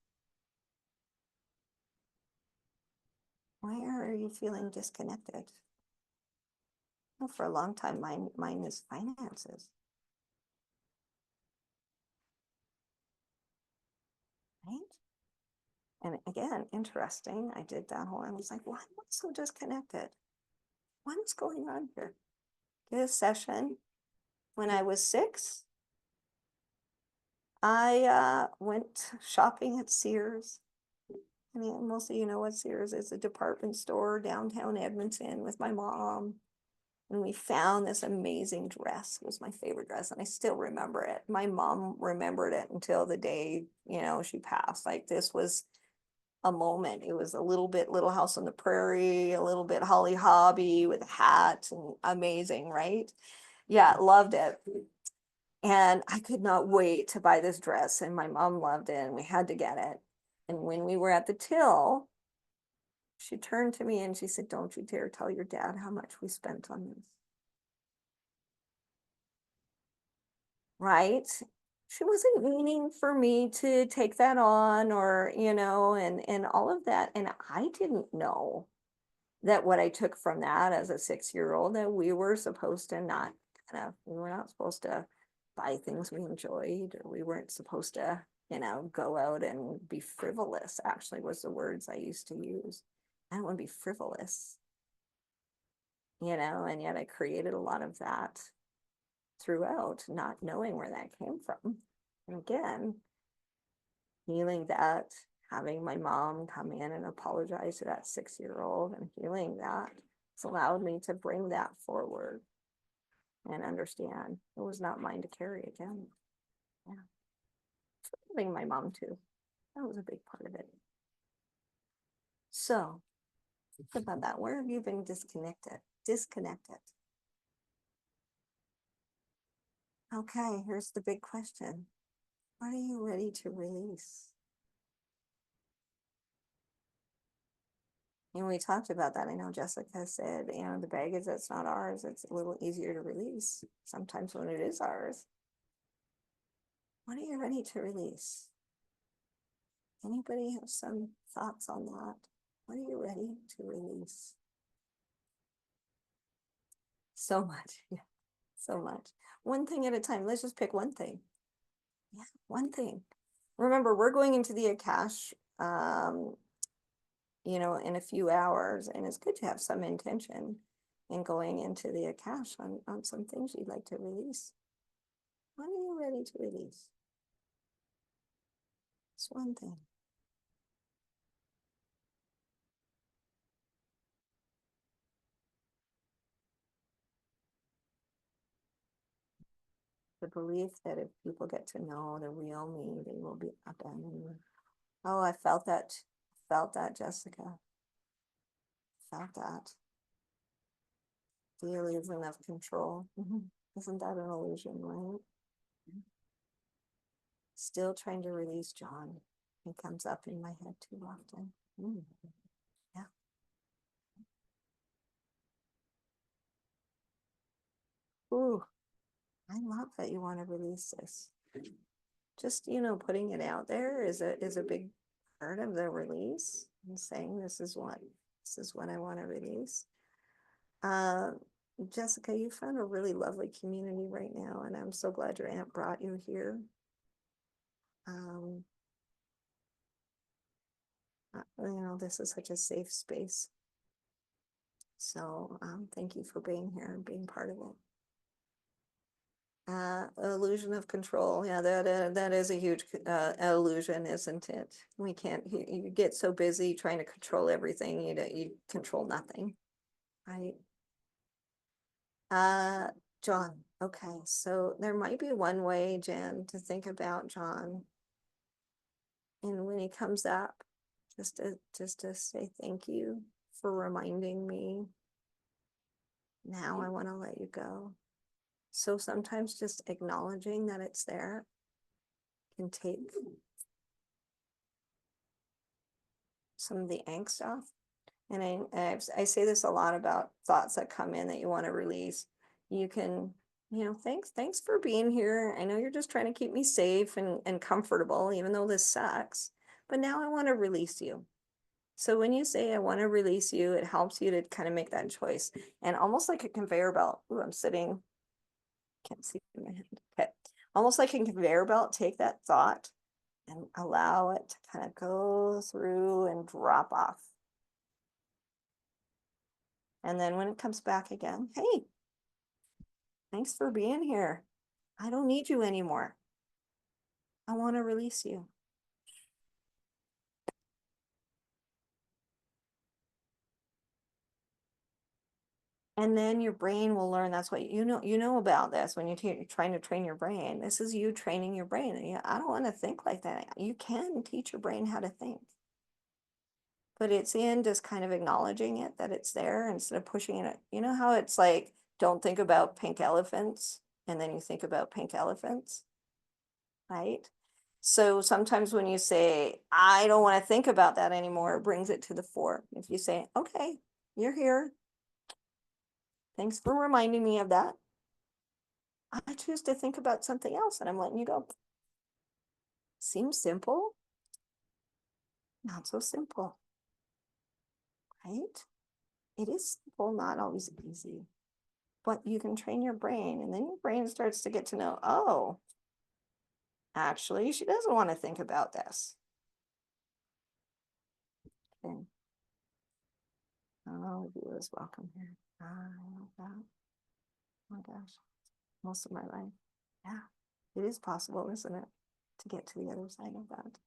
Why are you feeling disconnected? Well, for a long time, mine is finances. Right? And again, interesting. I did that whole, I was like, why am I so disconnected? what is going on here? Did a session when I was 6. I went shopping at Sears. I mean, most of you know what Sears is, a department store downtown Edmonton, with my mom. And we found this amazing dress. It was my favorite dress, and I still remember it. My mom remembered it until the day, she passed. Like, this was a moment. It was a little bit Little House on the Prairie, a little bit Holly Hobby with a hat, and amazing, right? Yeah, loved it. And I could not wait to buy this dress, and my mom loved it, and we had to get it. And when we were at the till, she turned to me and she said, "Don't you dare tell your dad how much we spent on this." Right? She wasn't meaning for me to take that on, or, and all of that. And I didn't know that what I took from that as a 6-year-old, that we were supposed to not we were not supposed to buy things we enjoyed, or we weren't supposed to, go out and be frivolous, actually was the words I used to use. I don't want to be frivolous, and yet I created a lot of that throughout, not knowing where that came from. And again, healing that, having my mom come in and apologize to that 6-year-old, and healing that, it's allowed me to bring that forward and understand it was not mine to carry again. Yeah. Forgiving my mom too. That was a big part of it. So think about that. Where have you been disconnected? Okay, here's the big question. What are you ready to release? And we talked about that. I know Jessica said, the baggage that's not ours, it's a little easier to release sometimes when it is ours. What are you ready to release? Anybody have some thoughts on that? What are you ready to release? So much. Yeah, so much. One thing at a time. Let's just pick one thing. Yeah, one thing. Remember, we're going into the Akash, in a few hours, and it's good to have some intention in going into the Akash on some things you'd like to release. What are you ready to release? It's one thing. The belief that if people get to know the real me, they will be abandoning me. Oh, I felt that. Felt that, Jessica. Felt that. The illusion of control. Isn't that an illusion, right? Still trying to release John. He comes up in my head too often. Yeah. Ooh, I love that you want to release this. Just, putting it out there is a big part of the release, and saying this is what I want to release. Jessica, you found a really lovely community right now, and I'm so glad your aunt brought you here. This is such a safe space. So thank you for being here and being part of it. Illusion of control. Yeah, that is a huge illusion, isn't it? We can't. You get so busy trying to control everything, you control nothing, right? John. Okay, so there might be one way, Jen, to think about John, and when he comes up, just to say thank you for reminding me. Now I want to let you go. So sometimes just acknowledging that it's there can take some of the angst off. And I say this a lot about thoughts that come in that you want to release. You can, thanks for being here. I know you're just trying to keep me safe and comfortable, even though this sucks. But now I want to release you. So when you say I want to release you, it helps you to kind of make that choice. And almost like a conveyor belt. Ooh, I'm sitting, can't see my hand. Okay. Almost like a conveyor belt, take that thought and allow it to kind of go through and drop off. And then when it comes back again, hey, thanks for being here. I don't need you anymore. I want to release you. And then your brain will learn. That's what you know about this when you're trying to train your brain. This is you training your brain. And I don't want to think like that. You can teach your brain how to think. But it's in just kind of acknowledging it, that it's there instead of pushing it. You know how it's like, don't think about pink elephants, and then you think about pink elephants, right? So sometimes when you say, I don't want to think about that anymore, it brings it to the fore. If you say, okay, you're here. Thanks for reminding me of that. I choose to think about something else, and I'm letting you go. Seems simple. Not so simple, right? It is simple, not always easy. But you can train your brain, and then your brain starts to get to know, oh, actually, she doesn't want to think about this. Okay. Oh, viewers, welcome here. I love that. Oh my gosh, most of my life. Yeah, it is possible, isn't it, to get to the other side of that.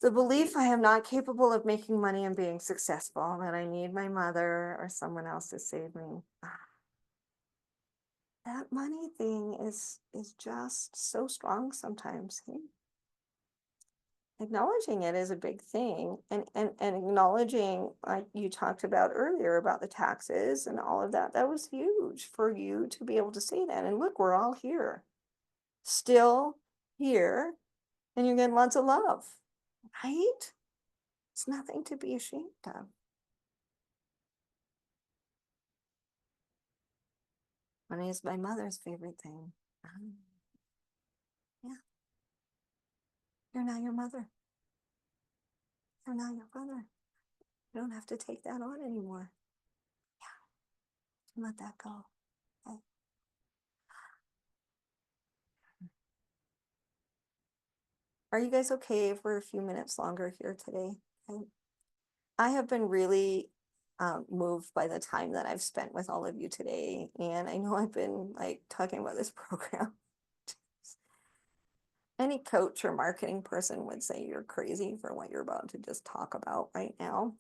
The belief I am not capable of making money and being successful, that I need my mother or someone else to save me. That money thing is just so strong sometimes. Hey? Acknowledging it is a big thing, and acknowledging, like you talked about earlier about the taxes and all of that, that was huge for you to be able to say that. And look, we're all here, still here, and you're getting lots of love, right? It's nothing to be ashamed of. Money is my mother's favorite thing. Yeah. You're now your mother. You're now your brother. You don't have to take that on anymore. Yeah. Let that go. Okay. Are you guys okay for a few minutes longer here today? Okay. I have been really moved by the time that I've spent with all of you today. And I know I've been like talking about this program. Any coach or marketing person would say you're crazy for what you're about to just talk about right now.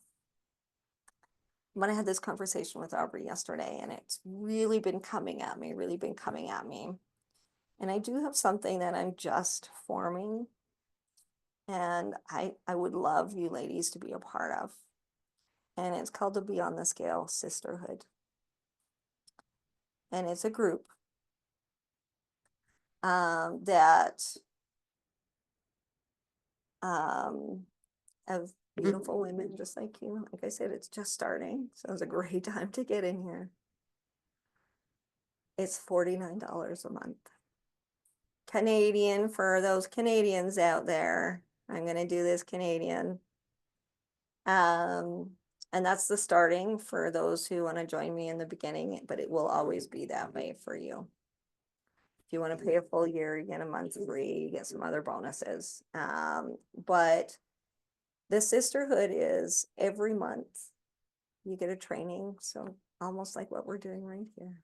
But I had this conversation with Aubrey yesterday, and it's really been coming at me, And I do have something that I'm just forming, and I would love you ladies to be a part of. And it's called the Beyond the Scale Sisterhood. And it's a group that of beautiful women just like you. Like I said, it's just starting, so it's a great time to get in here. It's $49 a month. Canadian, for those Canadians out there. I'm going to do this Canadian. And that's the starting for those who want to join me in the beginning, but it will always be that way for you. If you want to pay a full year, you get a month free, you get some other bonuses. But the sisterhood is every month you get a training. So almost like what we're doing right here.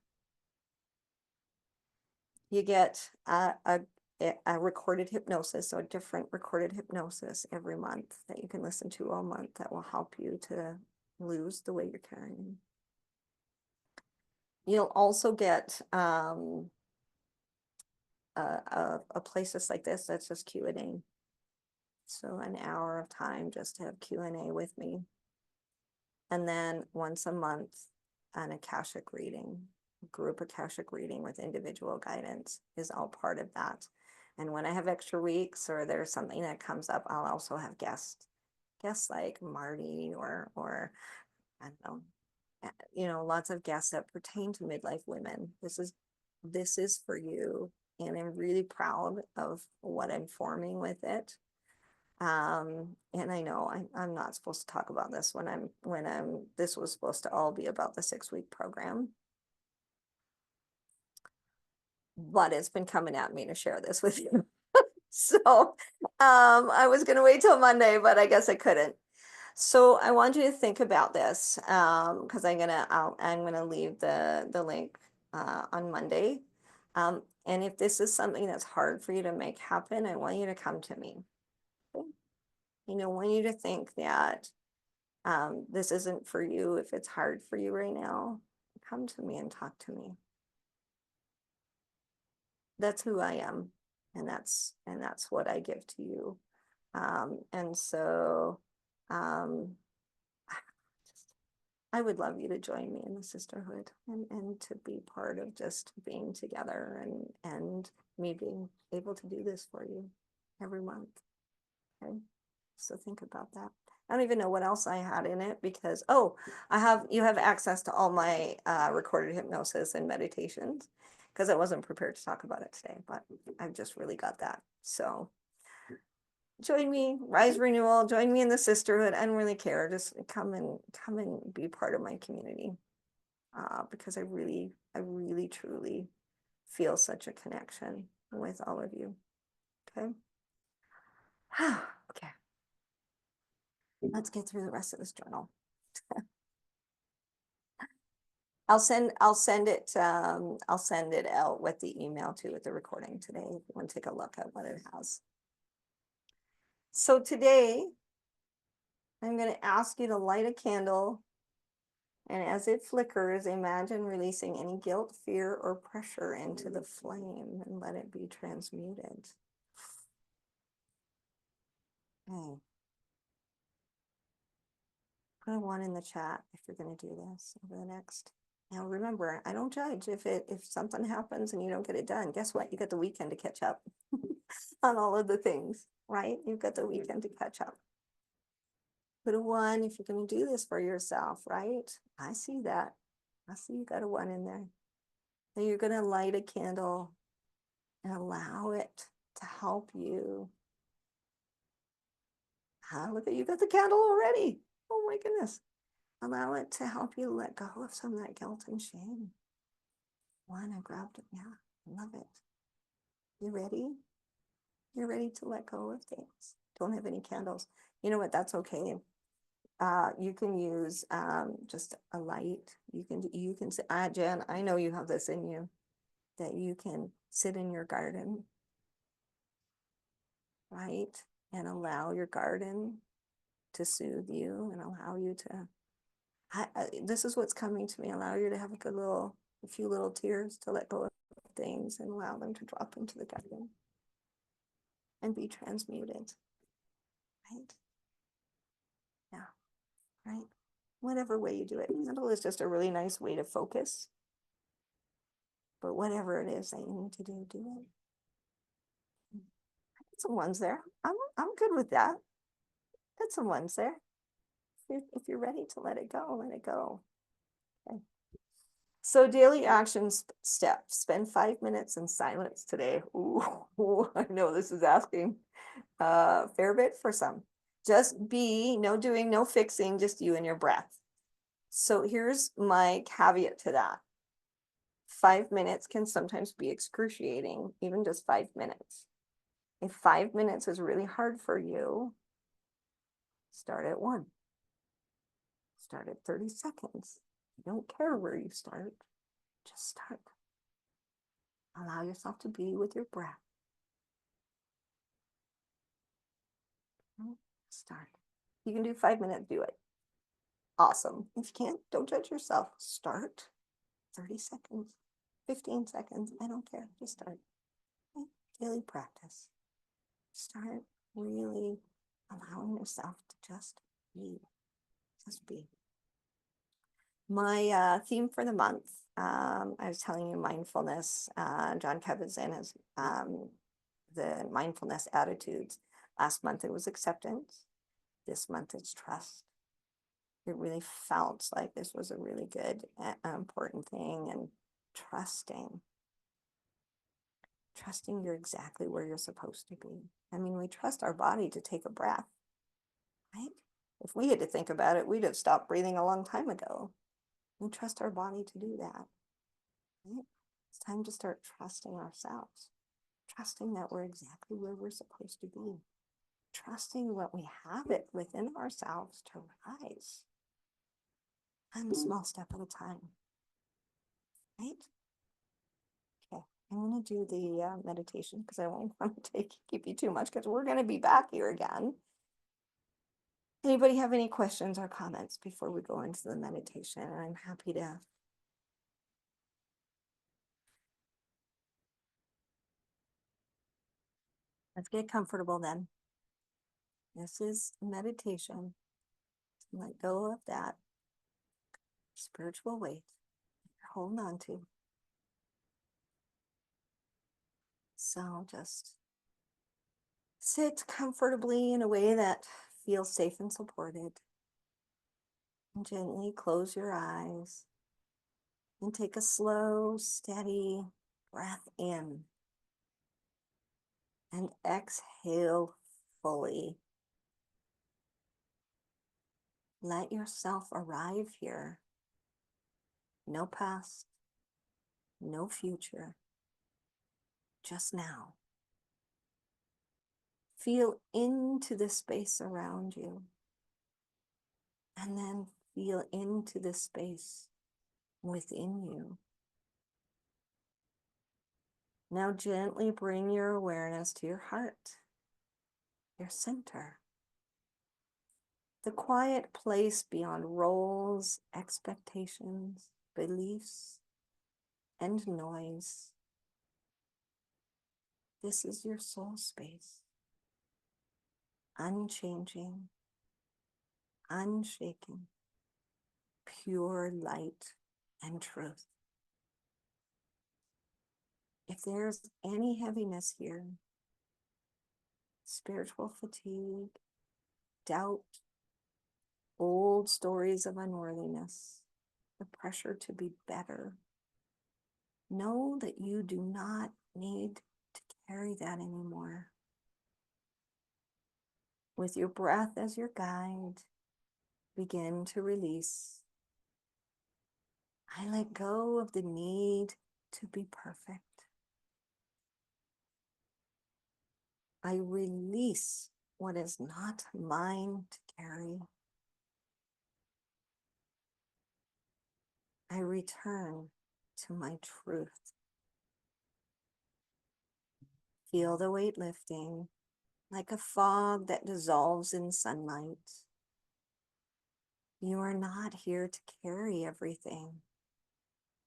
You get a recorded hypnosis, so a different recorded hypnosis every month that you can listen to all month that will help you to lose the weight you're carrying. You'll also get a places like this that's just Q&A. So an hour of time just to have Q&A with me. And then once a month, an Akashic reading, group Akashic reading with individual guidance is all part of that. And when I have extra weeks or there's something that comes up, I'll also have guests like Marty or I don't know, lots of guests that pertain to midlife women. This is for you, and I'm really proud of what I'm forming with it. And I know I'm not supposed to talk about this this was supposed to all be about the 6-week program. But it's been coming at me to share this with you. So I was going to wait till Monday, but I guess I couldn't. So I want you to think about this, because I'm gonna leave the link on Monday. And if this is something that's hard for you to make happen, I want you to come to me. Okay? I want you to think that this isn't for you. If it's hard for you right now, come to me and talk to me. That's who I am, and that's what I give to you. And so I would love you to join me in the sisterhood and to be part of just being together and me being able to do this for you every month. Okay. So think about that. I don't even know what else I had in it because, oh, you have access to all my recorded hypnosis and meditations because I wasn't prepared to talk about it today, but I've just really got that. So join me, Rise Renewal, join me in the sisterhood. I don't really care. Just come and be part of my community. Because I really truly feel such a connection with all of you. Okay. Okay. Let's get through the rest of this journal. I'll send it out with the email too with the recording today if you want to take a look at what it has. So today I'm going to ask you to light a candle, and as it flickers, imagine releasing any guilt, fear, or pressure into the flame and let it be transmuted. Okay. Put a 1 in the chat if you're going to do this over the next. Now remember, I don't judge if something happens and you don't get it done. Guess what? You got the weekend to catch up on all of the things, right? You've got the weekend to catch up. Put a 1 if you're going to do this for yourself, right? I see that. I see you got a 1 in there. Then you're going to light a candle and allow it to help you. Look at you got the candle already. Oh my goodness. Allow it to help you let go of some of that guilt and shame. 1, I grabbed it. Yeah, I love it. You ready? You're ready to let go of things. Don't have any candles. You know what? That's okay. You can use just a light. You can sit. Jen, I know you have this in you, that you can sit in your garden, right? And allow your garden to soothe you and allow you to. This is what's coming to me. Allow you to have a few little tears to let go of things and allow them to drop into the garden and be transmuted. Right? Yeah. Right. Whatever way you do it. Candle is just a really nice way to focus. But whatever it is that you need to do, do it. I got some 1s there. I'm good with that. Got some 1s there. If you're ready to let it go, let it go. Okay. So daily action steps. Spend 5 minutes in silence today. Ooh, I know this is asking a fair bit for some. Just be, no doing, no fixing, just you and your breath. So here's my caveat to that. 5 minutes can sometimes be excruciating, even just 5 minutes. If 5 minutes is really hard for you, start at 1. Start at 30 seconds. You don't care where you start, just start. Allow yourself to be with your breath. Start. You can do 5 minutes, do it. Awesome. If you can't, don't judge yourself. Start. 30 seconds, 15 seconds, I don't care. Just start. Okay. Daily practice. Start really allowing yourself to just be. Just be. My theme for the month, I was telling you mindfulness. John Kabat-Zinn has the mindfulness attitudes. Last month it was acceptance. This month it's trust. It really felt like this was a really good, important thing, and trusting you're exactly where you're supposed to be. I mean, we trust our body to take a breath, right? If we had to think about it, we'd have stopped breathing a long time ago. We trust our body to do that, right? It's time to start trusting ourselves, trusting that we're exactly where we're supposed to be. trusting what we have it within ourselves to rise. One small step at a time. Right? Okay, I'm going to do the meditation because I won't want to keep you too much because we're going to be back here again. Anybody have any questions or comments before we go into the meditation? And I'm happy to. Let's get comfortable then. This is meditation. Let go of that spiritual weight you're holding on to. So just sit comfortably in a way that feels safe and supported. And gently close your eyes and take a slow, steady breath in and exhale fully. Let yourself arrive here. No past, no future, just now. Feel into the space around you, and then feel into the space within you. Now gently bring your awareness to your heart, your center, the quiet place beyond roles, expectations, beliefs, and noise. This is your soul space, unchanging, unshaken, pure light and truth. If there's any heaviness here, spiritual fatigue, doubt, old stories of unworthiness, the pressure to be better, know that you do not need to carry that anymore. With your breath as your guide, begin to release. I let go of the need to be perfect. I release what is not mine to carry. I return to my truth. Feel the weight lifting like a fog that dissolves in sunlight. You are not here to carry everything.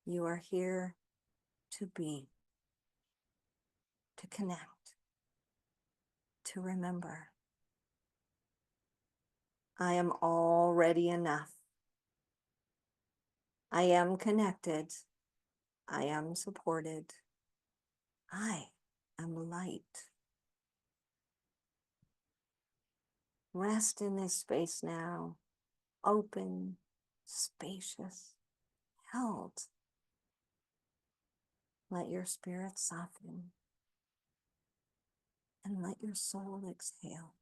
You are here to be, to connect, to remember. I am already enough. I am connected. I am supported. I am light. Rest in this space now, open, spacious, held. Let your spirit soften and let your soul exhale.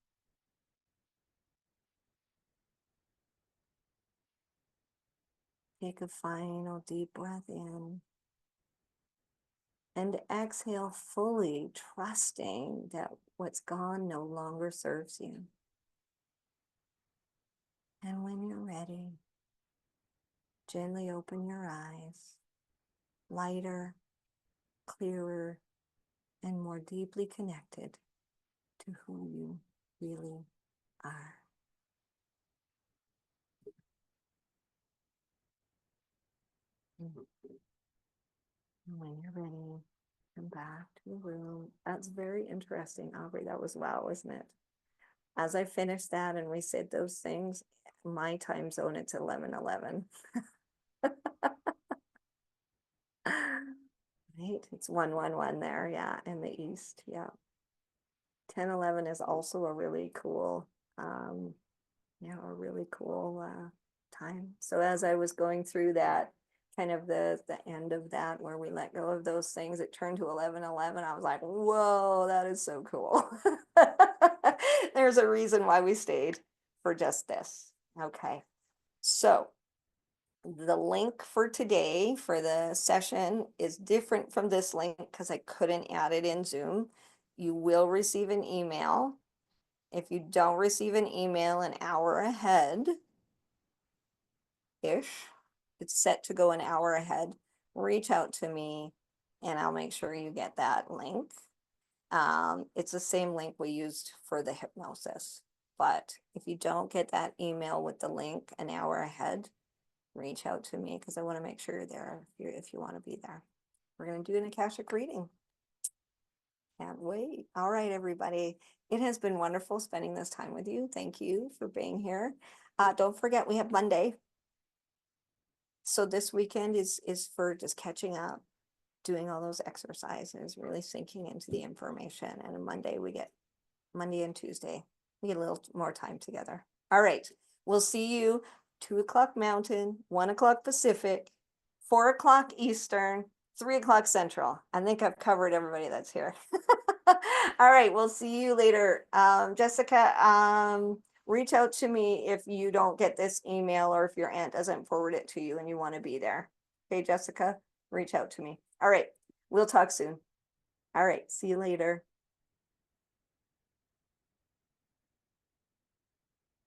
Take a final deep breath in and exhale fully, trusting that what's gone no longer serves you. And when you're ready, gently open your eyes, lighter, clearer, and more deeply connected to who you really are. And when you're ready, come back to the room. That's very interesting, Aubrey. That was wow, wasn't it? As I finished that and we said those things, my time zone, it's 11:11. Right? It's 1:11 there, yeah, in the east, yeah. 10:11 is also a really cool, a really cool time. So as I was going through that, kind of the end of that where we let go of those things, it turned to 11:11. I was like, whoa, that is so cool. There's a reason why we stayed for just this. Okay, so the link for today for the session is different from this link because I couldn't add it in Zoom. You will receive an email if you don't receive an email an hour ahead, ish, it's set to go an hour ahead, reach out to me and I'll make sure you get that link. It's the same link we used for the hypnosis, but if you don't get that email with the link an hour ahead, reach out to me because I want to make sure you're there if you want to be there. We're going to do an Akashic reading. Can't wait. All right, everybody. It has been wonderful spending this time with you. Thank you for being here. Don't forget, we have Monday. So this weekend is for just catching up, doing all those exercises, really sinking into the information. And on Monday and Tuesday, we get a little more time together. All right. We'll see you 2 o'clock Mountain, 1 o'clock Pacific, 4 o'clock Eastern, 3 o'clock Central. I think I've covered everybody that's here. All right. We'll see you later. Jessica, reach out to me if you don't get this email or if your aunt doesn't forward it to you and you want to be there. Okay, Jessica, reach out to me. All right. We'll talk soon. All right. See you later.